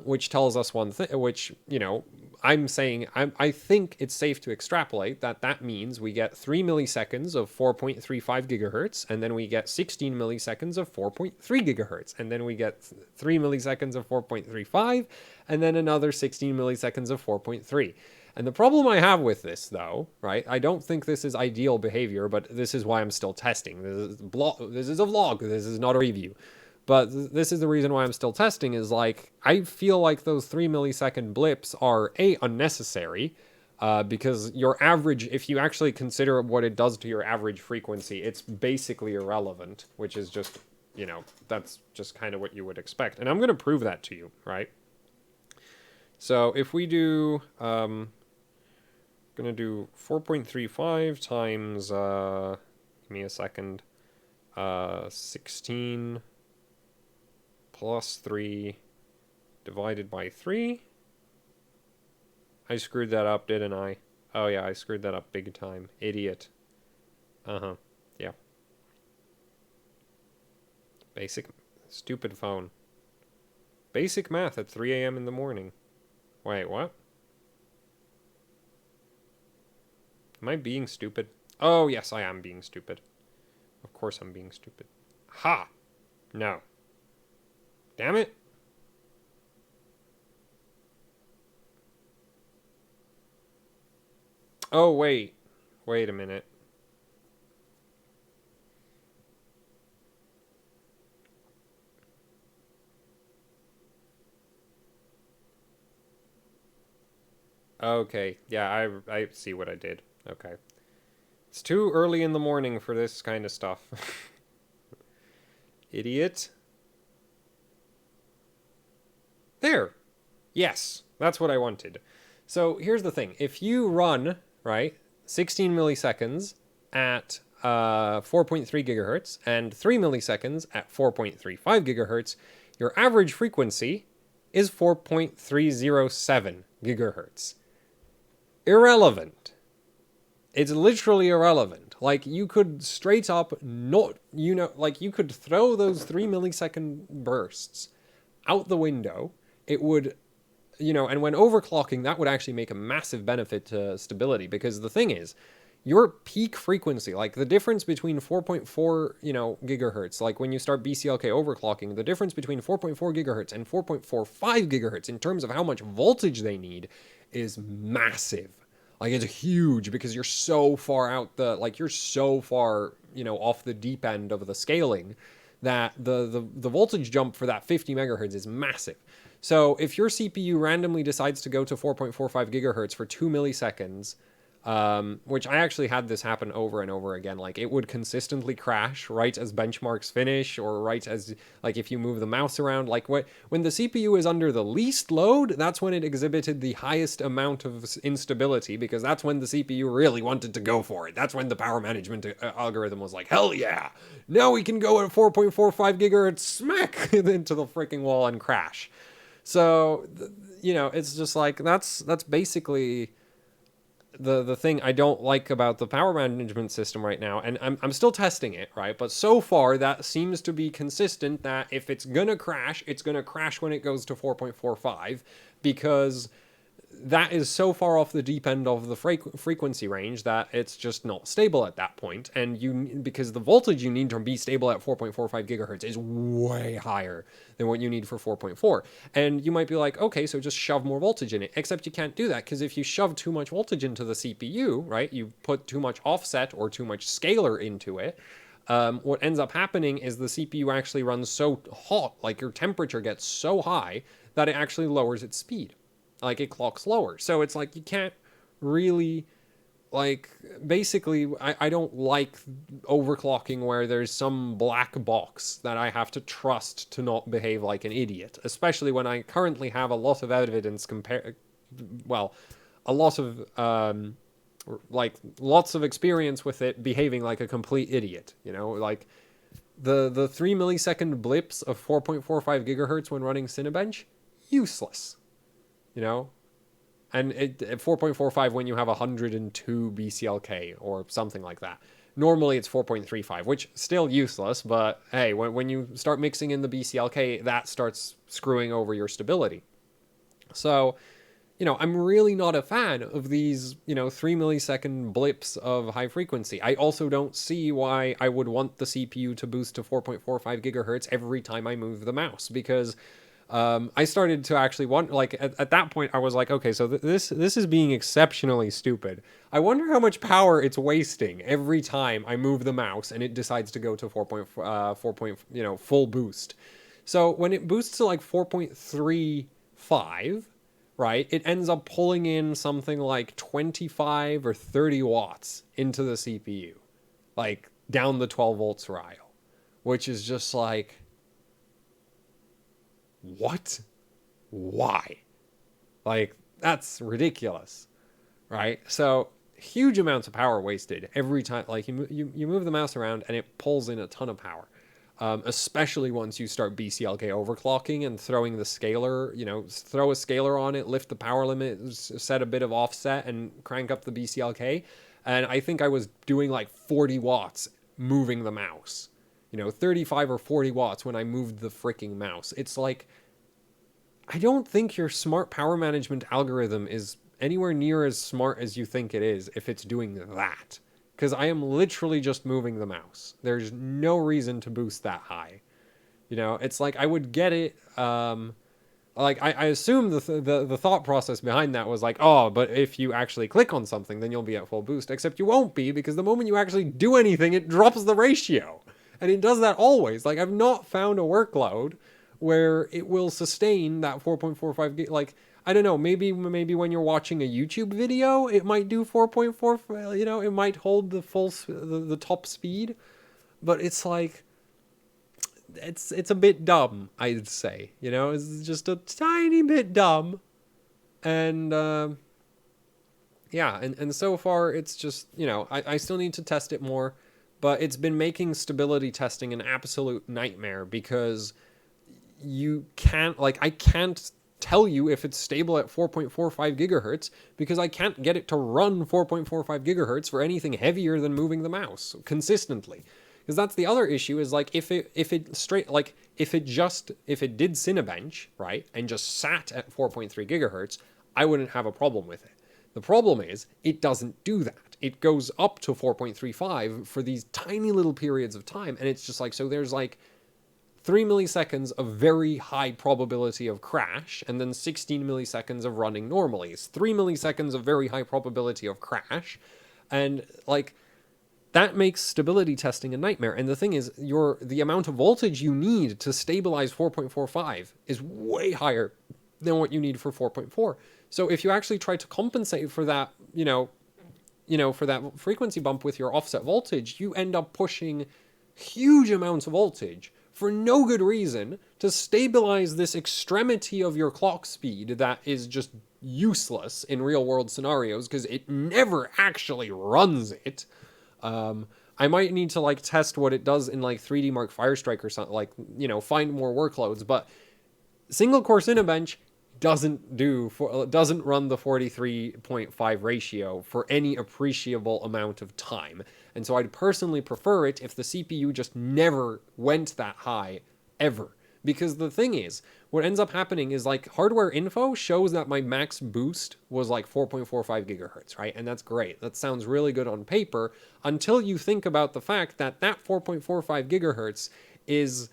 Which tells us one thing, which, you know, I'm saying, I think it's safe to extrapolate that means we get 3 milliseconds of 4.35 gigahertz, and then we get 16 milliseconds of 4.3 gigahertz, and then we get 3 milliseconds of 4.35, and then another 16 milliseconds of 4.3. And the problem I have with this, though, right, I don't think this is ideal behavior, but this is why I'm still testing. This is a vlog, this is not a review. But this is the reason why I'm still testing, is like, I feel like those 3 millisecond blips are unnecessary, because your average, if you actually consider what it does to your average frequency, it's basically irrelevant, which is just, you know, that's just kind of what you would expect. And I'm going to prove that to you, right? So if we do, going to do 4.35 times, give me a second, 16... plus 3 divided by 3. I screwed that up, didn't I? Oh yeah, I screwed that up big time. Idiot. Uh-huh. Yeah. Basic. Stupid phone. Basic math at 3 a.m. in the morning. Wait, what? Am I being stupid? Oh, yes, I am being stupid. Of course I'm being stupid. Ha! No. Damn it. Oh, wait. Wait a minute. Okay. Yeah, I see what I did. Okay. It's too early in the morning for this kind of stuff. Idiot. There. Yes, that's what I wanted. So here's the thing. If you run, right, 16 milliseconds at 4.3 gigahertz and 3 milliseconds at 4.35 gigahertz, your average frequency is 4.307 gigahertz. Irrelevant. It's literally irrelevant. Like, you could straight up not, you know, like, you could throw those 3 millisecond bursts out the window. It would, you know, and when overclocking, that would actually make a massive benefit to stability, because the thing is, your peak frequency, like the difference between 4.4, you know, gigahertz, like when you start BCLK overclocking, the difference between 4.4 gigahertz and 4.45 gigahertz in terms of how much voltage they need is massive. Like, it's huge, because you're so far out you're so far, you know, off the deep end of the scaling, that the voltage jump for that 50 megahertz is massive. So if your CPU randomly decides to go to 4.45 gigahertz for 2 milliseconds, which I actually had this happen over and over again, like it would consistently crash right as benchmarks finish, or right as, like, if you move the mouse around, like when the CPU is under the least load, that's when it exhibited the highest amount of instability, because that's when the CPU really wanted to go for it. That's when the power management algorithm was like, hell yeah, now we can go at 4.45 gigahertz, smack into the freaking wall and crash. So, you know, it's just like, that's basically, the thing I don't like about the power management system right now, and I'm still testing it, right? But so far that seems to be consistent that if it's gonna crash, it's gonna crash when it goes to 4.45, because that is so far off the deep end of the frequency range that it's just not stable at that point. And because the voltage you need to be stable at 4.45 gigahertz is way higher than what you need for 4.4. And you might be like, okay, so just shove more voltage in it. Except you can't do that, because if you shove too much voltage into the CPU, right, you put too much offset or too much scalar into it, what ends up happening is the CPU actually runs so hot, like your temperature gets so high that it actually lowers its speed. Like, it clocks lower. So it's like you can't really, like, basically, I don't like overclocking where there's some black box that I have to trust to not behave like an idiot, especially when I currently have a lot of evidence well, a lot of like lots of experience with it behaving like a complete idiot, you know, like the 3 millisecond blips of 4.45 gigahertz when running Cinebench, useless. You know, and at 4.45 when you have 102 BCLK or something like that. Normally it's 4.35, which still useless, but hey, when you start mixing in the BCLK, that starts screwing over your stability. So, you know, I'm really not a fan of these, you know, 3 millisecond blips of high frequency. I also don't see why I would want the CPU to boost to 4.45 gigahertz every time I move the mouse, because I started to actually want, like, at that point I was like, okay, so this is being exceptionally stupid. I wonder how much power it's wasting every time I move the mouse and it decides to go to 4. You know, full boost. So when it boosts to like 4.35, right, it ends up pulling in something like 25 or 30 watts into the CPU, like down the 12 volts rail, which is just like, what? Why? Like, that's ridiculous, right? So huge amounts of power wasted every time. Like, you move the mouse around and it pulls in a ton of power, especially once you start BCLK overclocking and throwing the scalar, you know, throw a scalar on it, lift the power limit, set a bit of offset, and crank up the BCLK. And I think I was doing like 40 watts moving the mouse. You know, 35 or 40 watts when I moved the freaking mouse. It's like, I don't think your smart power management algorithm is anywhere near as smart as you think it is if it's doing that. Because I am literally just moving the mouse. There's no reason to boost that high. You know, it's like I would get it. Like, I assume the thought process behind that was like, oh, but if you actually click on something, then you'll be at full boost. Except you won't be, because the moment you actually do anything, it drops the ratio. And it does that always. Like, I've not found a workload where it will sustain that 4.45 gig. Like, I don't know, maybe when you're watching a YouTube video, it might do 4.4, you know, it might hold the the top speed, but it's like, it's a bit dumb, I'd say, you know, it's just a tiny bit dumb. And yeah, and so far it's just, you know, I still need to test it more, but it's been making stability testing an absolute nightmare, because you can't, like, I can't tell you if it's stable at 4.45 gigahertz, because I can't get it to run 4.45 gigahertz for anything heavier than moving the mouse consistently. Because that's the other issue, is like, if it straight, like, if it did Cinebench, right, and just sat at 4.3 gigahertz, I wouldn't have a problem with it. The problem is, it doesn't do that. It goes up to 4.35 for these tiny little periods of time, and it's just like, so there's like 3 milliseconds of very high probability of crash, and then 16 milliseconds of running normally. It's 3 milliseconds of very high probability of crash, and like, that makes stability testing a nightmare. And the thing is, the amount of voltage you need to stabilize 4.45 is way higher than what you need for 4.4. So if you actually try to compensate for that, you know, for that frequency bump with your offset voltage, you end up pushing huge amounts of voltage for no good reason to stabilize this extremity of your clock speed that is just useless in real world scenarios, because it never actually runs it. I might need to like test what it does in like 3D Mark Firestrike or something, like, you know, find more workloads, but single core Cinebench doesn't run the 43.5 ratio for any appreciable amount of time. And so I'd personally prefer it if the CPU just never went that high ever. Because the thing is, what ends up happening is like hardware info shows that my max boost was like 4.45 gigahertz, right? And that's great. That sounds really good on paper until you think about the fact that that 4.45 gigahertz is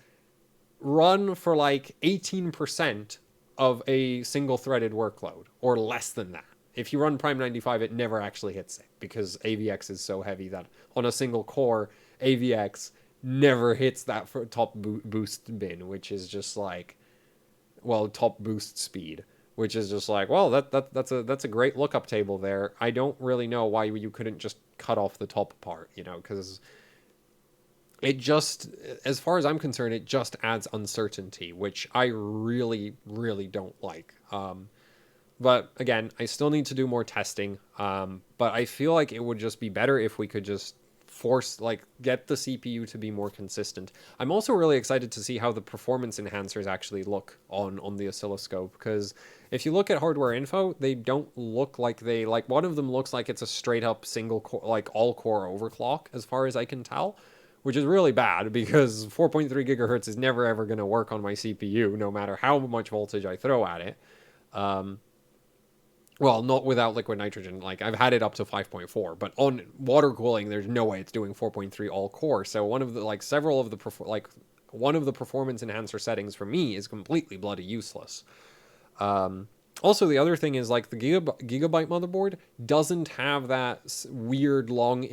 run for like 18% of a single threaded workload or less than that. If you run Prime 95, it never actually hits it because AVX is so heavy that on a single core, AVX never hits that for top boost bin, which is just like, well, top boost speed, which is just like, well, that's a great lookup table there. I don't really know why you couldn't just cut off the top part, because it just, as far as I'm concerned, it just adds uncertainty, which I really, really don't like. But again, I still need to do more testing. But I feel like it would just be better if we could just get the CPU to be more consistent. I'm also really excited to see how the performance enhancers actually look on the oscilloscope, because if you look at hardware info, they don't look like one of them looks like it's a straight up single core, like all core overclock, as far as I can tell, which is really bad because 4.3 gigahertz is never ever going to work on my CPU, no matter how much voltage I throw at it. Well, not without liquid nitrogen. Like, I've had it up to 5.4, but on water cooling, there's no way it's doing 4.3 all core. So one of the one of the performance enhancer settings for me is completely bloody useless. Also, the other thing is like the Gigabyte motherboard doesn't have that weird long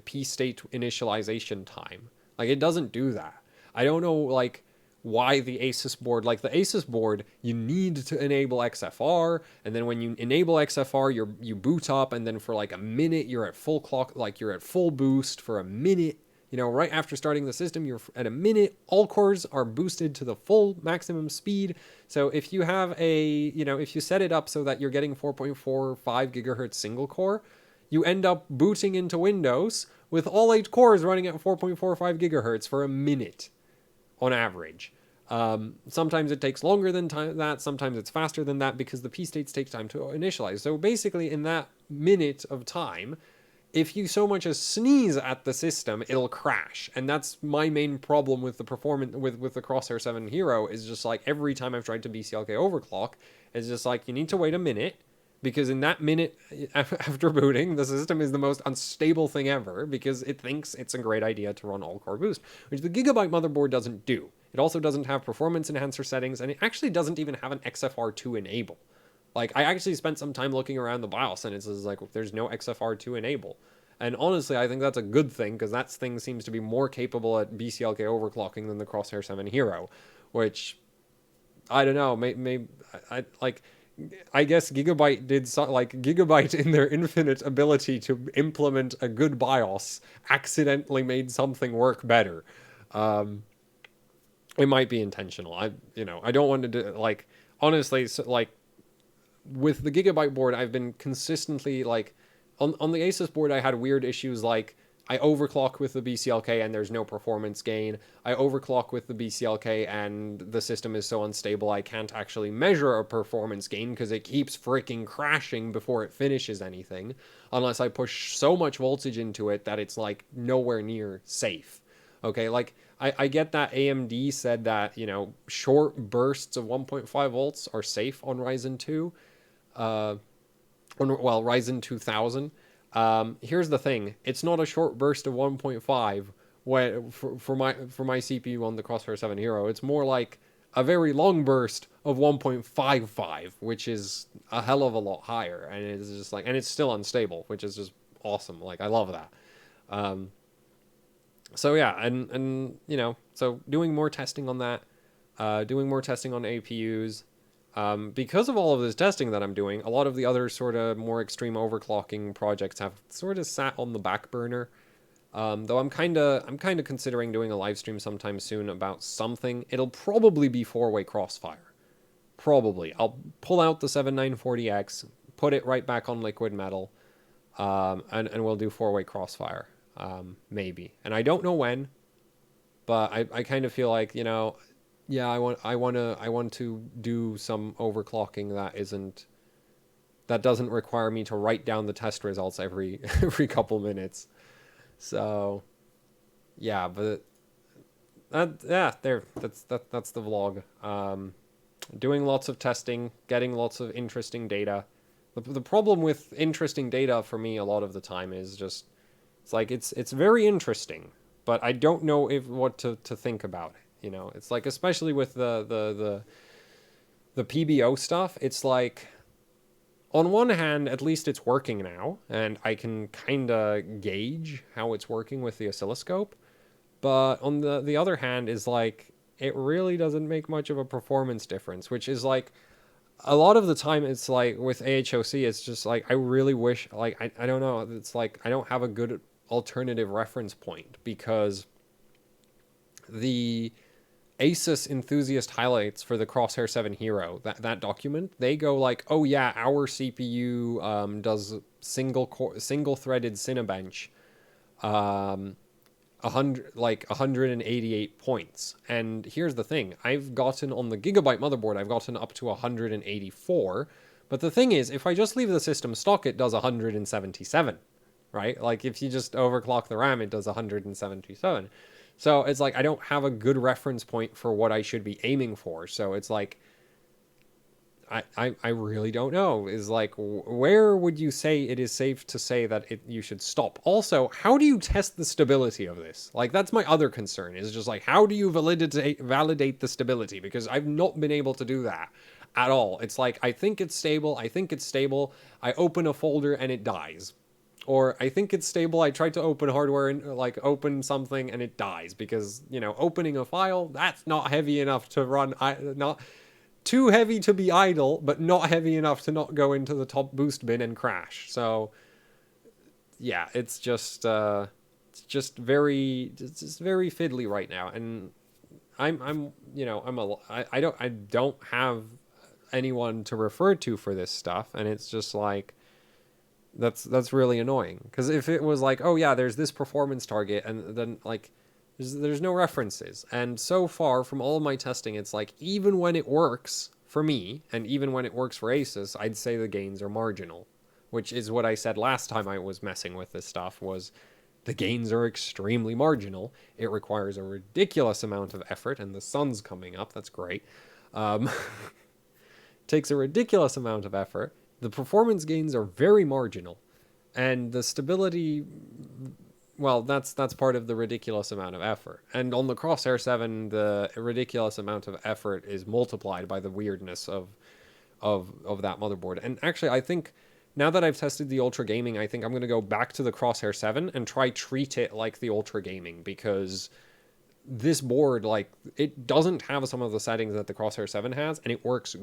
P-state initialization time. Like, it doesn't do that. I don't know, like, why the Asus board, like the Asus board, you need to enable XFR, and then when you enable XFR, you boot up, and then for like a minute, you're at full clock, like you're at full boost for a minute. Right after starting the system, you're at a minute. All cores are boosted to the full maximum speed. So if you have if you set it up so that you're getting 4.45 gigahertz single core, you end up booting into Windows with all 8 cores running at 4.45 gigahertz for a minute on average. Sometimes it takes longer than that. Sometimes it's faster than that because the P-states take time to initialize. So basically in that minute of time, if you so much as sneeze at the system, it'll crash. And that's my main problem with the performance with the Crosshair 7 Hero, is just like every time I've tried to BCLK overclock, it's just like you need to wait a minute, because in that minute after booting, the system is the most unstable thing ever because it thinks it's a great idea to run all-core boost, which the Gigabyte motherboard doesn't do. It also doesn't have performance enhancer settings, and it actually doesn't even have an XFR2 enable. Like, I actually spent some time looking around the BIOS, and it says, like, there's no XFR2 enable. And honestly, I think that's a good thing, because that thing seems to be more capable at BCLK overclocking than the Crosshair 7 Hero, which, I don't know, I guess Gigabyte Gigabyte, in their infinite ability to implement a good BIOS, accidentally made something work better. It might be intentional. I don't want to do, like, honestly, so, like, with the Gigabyte board, I've been consistently, like, on the Asus board, I had weird issues, like, I overclock with the BCLK and there's no performance gain. I overclock with the BCLK and the system is so unstable I can't actually measure a performance gain because it keeps freaking crashing before it finishes anything, unless I push so much voltage into it that it's, like, nowhere near safe. Okay, like, I get that AMD said that, short bursts of 1.5 volts are safe on Ryzen 2. Ryzen 2000. Here's the thing: it's not a short burst of 1.5 for my CPU on the Crosshair 7 Hero. It's more like a very long burst of 1.55, which is a hell of a lot higher, and it's just like, and it's still unstable, which is just awesome. Like, I love that. So yeah, and so doing more testing on that, doing more testing on APUs. Because of all of this testing that I'm doing, a lot of the other sort of more extreme overclocking projects have sort of sat on the back burner. Though I'm kind of considering doing a live stream sometime soon about something. It'll probably be 4-way crossfire. Probably. I'll pull out the 7940X, put it right back on liquid metal, and we'll do 4-way crossfire. Maybe. And I don't know when, but I kind of feel like, Yeah, I want to do some overclocking that doesn't require me to write down the test results every every couple minutes. So yeah, but yeah, that's the vlog. Doing lots of testing, getting lots of interesting data. The problem with interesting data for me a lot of the time is just it's like it's very interesting, but I don't know if what to think about it. You know, it's like especially with the PBO stuff, it's like on one hand, at least it's working now, and I can kind of gauge how it's working with the oscilloscope. But on the other hand, is like it really doesn't make much of a performance difference, which is like a lot of the time it's like with AHOC, it's just like I really wish like I don't know, it's like I don't have a good alternative reference point because the Asus enthusiast highlights for the Crosshair 7 Hero, that document, they go like, oh yeah, our CPU does single threaded Cinebench, 188 points. And here's the thing, I've gotten on the Gigabyte motherboard, I've gotten up to 184. But the thing is, if I just leave the system stock, it does 177, right? Like if you just overclock the RAM, it does 177. So it's like I don't have a good reference point for what I should be aiming for. So it's like I really don't know. Is like where would you say it is safe to say that you should stop? Also, how do you test the stability of this? Like that's my other concern. Is just like how do you validate the stability? Because I've not been able to do that at all. It's like I think it's stable. I think it's stable. I open a folder and it dies. Or I think it's stable. I tried to open hardware and like open something and it dies because, you know, opening a file, that's not heavy enough to run, not too heavy to be idle, but not heavy enough to not go into the top boost bin and crash. So yeah, it's just very fiddly right now. And you know, I don't have anyone to refer to for this stuff. And it's just like, that's really annoying because if it was like, oh yeah, there's this performance target, and then like there's no references. And so far from all of my testing, it's like even when it works for me and even when it works for Asus, I'd say the gains are marginal, which is what I said last time I was messing with this stuff. Was the gains are extremely marginal. It requires a ridiculous amount of effort, and the sun's coming up. That's great. Um, takes a ridiculous amount of effort. The performance gains are very marginal, and the stability, well, that's part of the ridiculous amount of effort. And on the Crosshair 7, the ridiculous amount of effort is multiplied by the weirdness of that motherboard. And actually, I think now that I've tested the Ultra Gaming, I think I'm going to go back to the Crosshair 7 and try treat it like the Ultra Gaming, because this board, like, it doesn't have some of the settings that the Crosshair 7 has, and it works,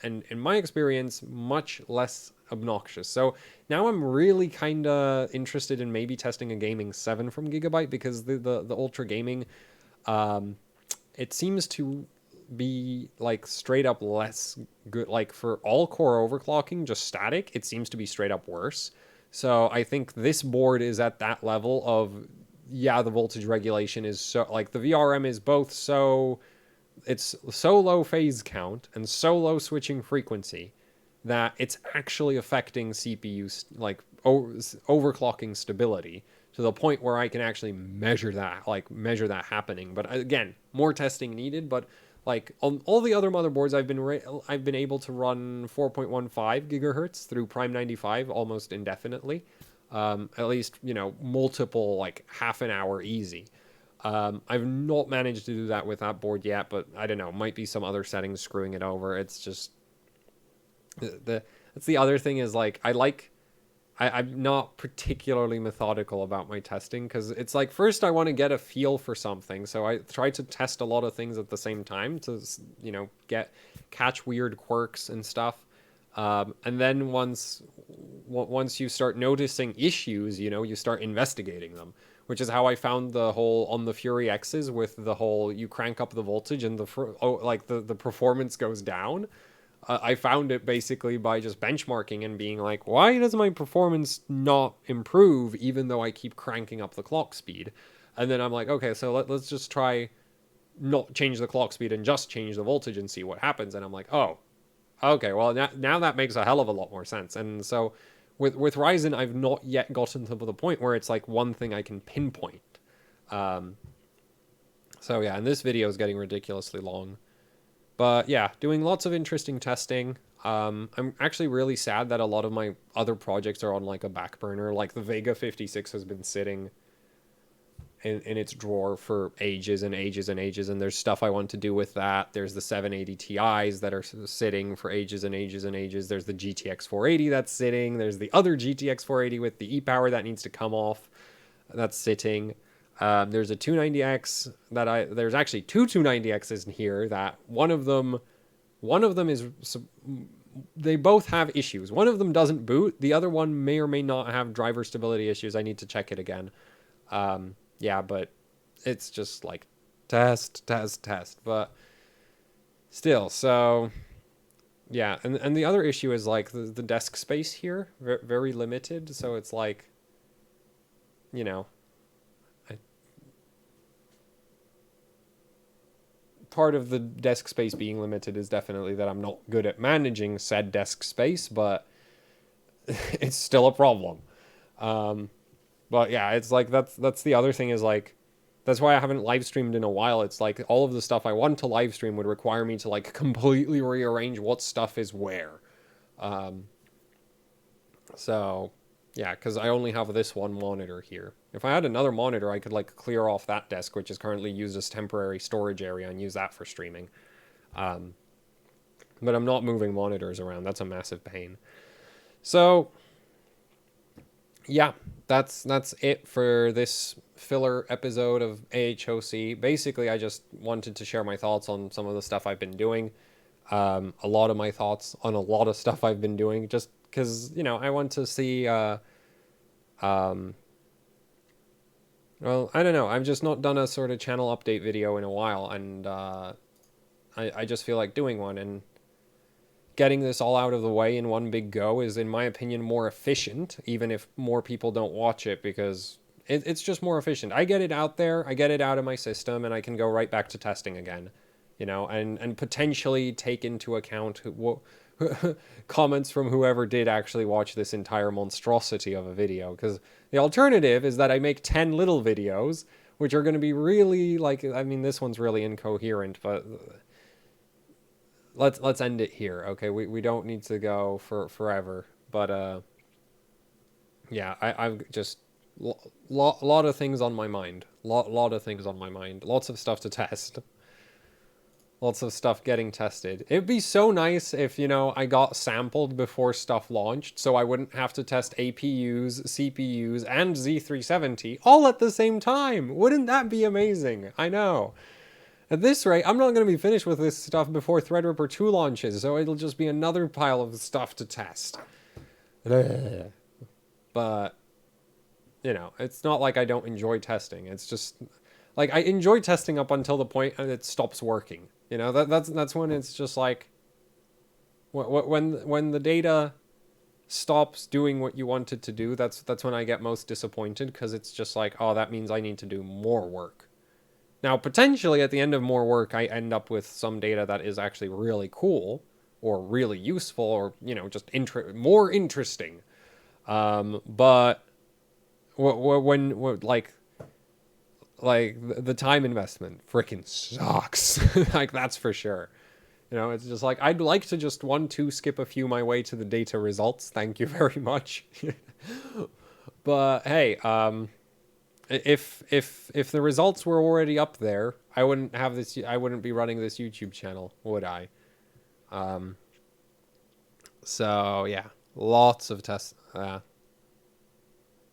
and in my experience, much less obnoxious. So now I'm really kind of interested in maybe testing a Gaming 7 from Gigabyte, because the Ultra Gaming, it seems to be, like, straight up less good. Like, for all-core overclocking, just static, it seems to be straight up worse. So I think this board is at that level of, yeah, the voltage regulation is so, like, the VRM is both so, it's so low phase count and so low switching frequency that it's actually affecting CPU, like, overclocking stability to the point where I can actually measure that happening. But again, more testing needed. But like on all the other motherboards, I've been able to run 4.15 gigahertz through Prime 95 almost indefinitely. At least, you know, multiple, like half an hour easy. I've not managed to do that with that board yet, but I don't know, might be some other settings screwing it over. It's just that's the other thing is like I'm not particularly methodical about my testing, because it's like first I want to get a feel for something, so I try to test a lot of things at the same time to, you know, catch weird quirks and stuff. And then once you start noticing issues, you know, you start investigating them, which is how I found the whole on the Fury X's with the whole you crank up the voltage and the performance goes down. I found it basically by just benchmarking and being like, why does my performance not improve even though I keep cranking up the clock speed? And then I'm like, okay, so let's just try not change the clock speed and just change the voltage and see what happens. And I'm like, oh, okay, well, now that makes a hell of a lot more sense. And so with Ryzen, I've not yet gotten to the point where it's like one thing I can pinpoint. So yeah, and this video is getting ridiculously long. But yeah, doing lots of interesting testing. I'm actually really sad that a lot of my other projects are on like a back burner. Like the Vega 56 has been sitting in its drawer for ages and ages and ages, and there's stuff I want to do with that. There's the 780 Ti's that are sitting for ages and ages and ages. There's the GTX 480 that's sitting. There's the other GTX 480 with the e-power that needs to come off. That's sitting. There's a 290X there's actually two 290Xs in here that one of them is, they both have issues. One of them doesn't boot. The other one may or may not have driver stability issues. I need to check it again. Yeah, but it's just like test, but still, so yeah. And the other issue is like the desk space here, very limited. So it's like, you know, part of the desk space being limited is definitely that I'm not good at managing said desk space, but it's still a problem. But yeah, it's like that's the other thing is like, that's why I haven't live streamed in a while. It's like all of the stuff I want to live stream would require me to like completely rearrange what stuff is where. So yeah, because I only have this one monitor here. If I had another monitor, I could like clear off that desk, which is currently used as temporary storage area, and use that for streaming. But I'm not moving monitors around. That's a massive pain. So yeah, that's it for this filler episode of AHOC. Basically, I just wanted to share my thoughts on some of the stuff I've been doing. A lot of my thoughts on a lot of stuff I've been doing, just because, you know, I want to see, well, I don't know. I've just not done a sort of channel update video in a while, and I just feel like doing one, and getting this all out of the way in one big go is, in my opinion, more efficient, even if more people don't watch it, because it's just more efficient. I get it out there, I get it out of my system, and I can go right back to testing again, you know, and potentially take into account comments from whoever did actually watch this entire monstrosity of a video, because the alternative is that I make 10 little videos, which are going to be really, like, I mean, this one's really incoherent, but let's end it here, okay? We don't need to go for forever, but yeah, I've just lot of things on my mind, lot of things on my mind, lots of stuff to test, lots of stuff getting tested. It'd be so nice if, you know, I got sampled before stuff launched, so I wouldn't have to test APUs, CPUs, and Z370 all at the same time. Wouldn't that be amazing? I know. At this rate, I'm not going to be finished with this stuff before Threadripper 2 launches, so it'll just be another pile of stuff to test. But, you know, it's not like I don't enjoy testing. It's just, like, I enjoy testing up until the point it stops working. You know, that's when it's just like, when the data stops doing what you want it to do, that's when I get most disappointed, because it's just like, oh, that means I need to do more work. Now, potentially at the end of more work, I end up with some data that is actually really cool or really useful, or, you know, just more interesting. But when like the time investment freaking sucks. Like, that's for sure. You know, it's just like, I'd like to just 1-2 skip a few my way to the data results. Thank you very much. But hey, if the results were already up there, I wouldn't be running this YouTube channel, would I? So yeah, lots of tests.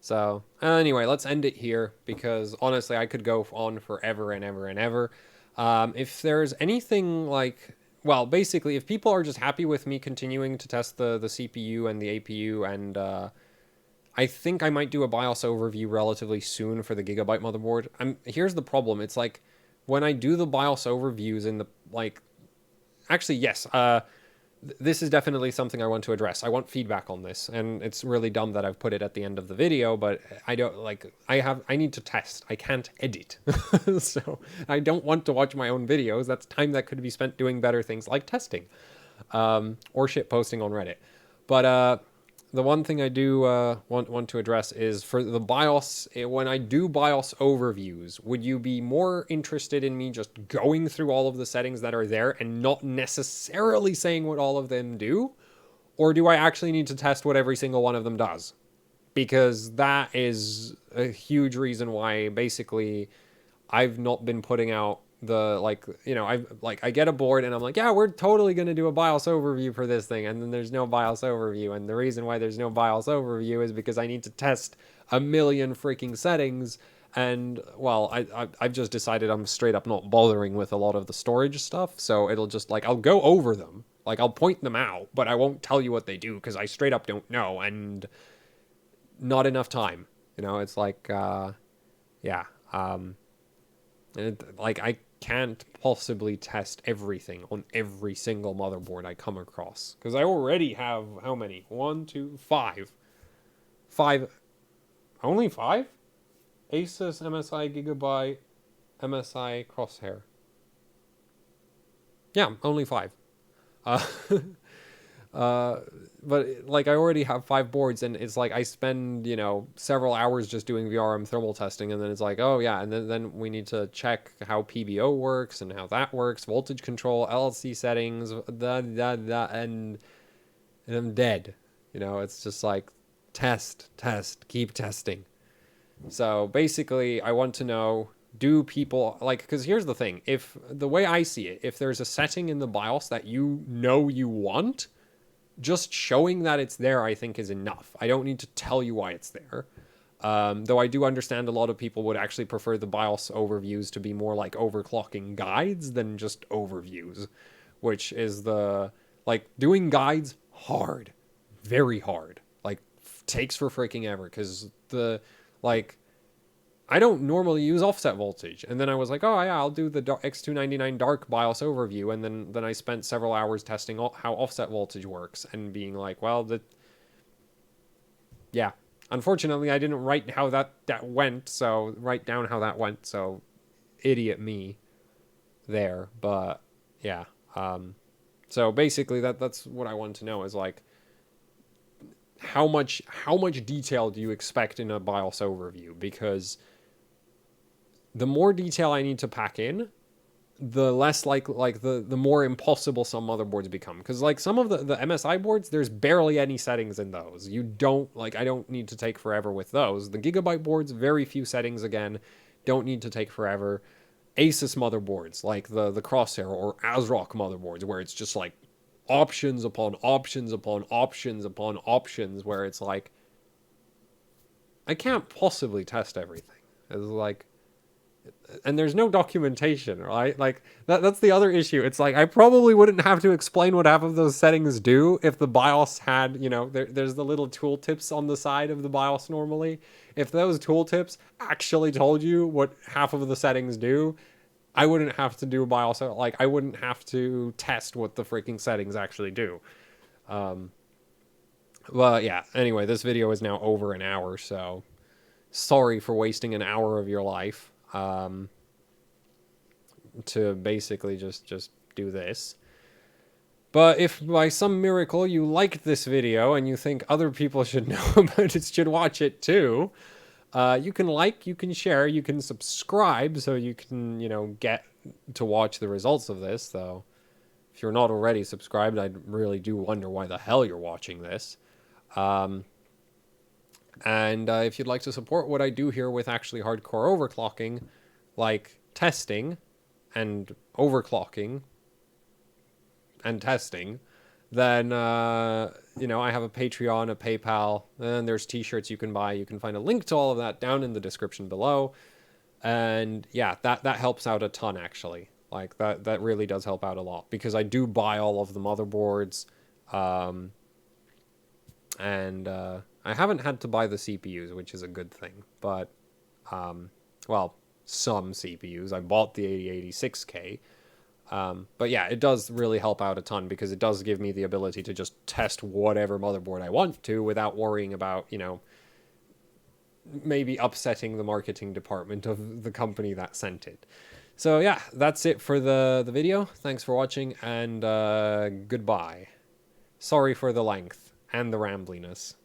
So anyway, let's end it here, because honestly, I could go on forever and ever and ever. If there's anything like, well, basically, if people are just happy with me continuing to test the CPU and the APU, and I think I might do a BIOS overview relatively soon for the Gigabyte motherboard. Here's the problem. It's like, when I do the BIOS overviews in the, like, actually, yes, this is definitely something I want to address. I want feedback on this, and it's really dumb that I've put it at the end of the video, but I don't like, I need to test. I can't edit. So I don't want to watch my own videos. That's time that could be spent doing better things like testing, or shit posting on Reddit. But the one thing I do want to address is for the BIOS, when I do BIOS overviews, would you be more interested in me just going through all of the settings that are there and not necessarily saying what all of them do? Or do I actually need to test what every single one of them does? Because that is a huge reason why basically I've not been putting out the, like, you know, I get a board and I'm like, yeah, we're totally going to do a BIOS overview for this thing. And then there's no BIOS overview. And the reason why there's no BIOS overview is because I need to test a million freaking settings. And, well, I've just decided I'm straight up not bothering with a lot of the storage stuff. So it'll just, like, I'll go over them. Like, I'll point them out, but I won't tell you what they do because I straight up don't know. And not enough time. You know, it's like, yeah. Like, I can't possibly test everything on every single motherboard I come across. Because I already have, how many? 1, 2, 5. 5. Only 5? Asus, MSI, Gigabyte, MSI, Crosshair. Yeah, only 5. But like I already have 5 boards, and it's like I spend, you know, several hours just doing VRM thermal testing, and then it's like, oh yeah, and then we need to check how PBO works and how that works, voltage control, LLC settings, and I'm dead. You know, it's just like test, keep testing. So basically, I want to know, do people, like, because here's the thing, if the way I see it, if there's a setting in the BIOS that you know you want, just showing that it's there, I think, is enough. I don't need to tell you why it's there. Though I do understand a lot of people would actually prefer the BIOS overviews to be more like overclocking guides than just overviews, which is like, doing guides, hard. Very hard. Like, takes for freaking ever, because like, I don't normally use offset voltage. And then I was like, oh yeah, I'll do the X299 dark BIOS overview. And then I spent several hours testing how offset voltage works and being like, well, yeah. Unfortunately, I didn't write how that went. So write down how that went. So idiot me there. But yeah. So basically that's what I want to know is like, how much detail do you expect in a BIOS overview? Because the more detail I need to pack in, the less like the more impossible some motherboards become. Because like some of the MSI boards, there's barely any settings in those. You don't, like, I don't need to take forever with those. The Gigabyte boards, very few settings again, don't need to take forever. Asus motherboards, like the Crosshair or ASRock motherboards, where it's just like options upon options upon options upon options, where it's like, I can't possibly test everything. It's like, and there's no documentation, right? Like that's the other issue. It's like I probably wouldn't have to explain what half of those settings do if the BIOS had, you know, there's the little tooltips on the side of the BIOS normally. If those tooltips actually told you what half of the settings do, I wouldn't have to do a BIOS. Like, I wouldn't have to test what the freaking settings actually do. Well, yeah. Anyway, this video is now over an hour, so sorry for wasting an hour of your life. To basically just do this. But if by some miracle you liked this video and you think other people should know about it, should watch it too, you can like, you can share, you can subscribe so you can, you know, get to watch the results of this, though. If you're not already subscribed, I really do wonder why the hell you're watching this. And if you'd like to support what I do here with actually hardcore overclocking, like testing and overclocking and testing, then, you know, I have a Patreon, a PayPal, and there's t-shirts you can buy. You can find a link to all of that down in the description below. And yeah, that helps out a ton, actually. Like, that really does help out a lot, because I do buy all of the motherboards. And I haven't had to buy the CPUs, which is a good thing. But, well, some CPUs. I bought the 8086K. But yeah, it does really help out a ton because it does give me the ability to just test whatever motherboard I want to without worrying about, you know, maybe upsetting the marketing department of the company that sent it. So yeah, that's it for the video. Thanks for watching, and goodbye. Sorry for the length and the rambliness.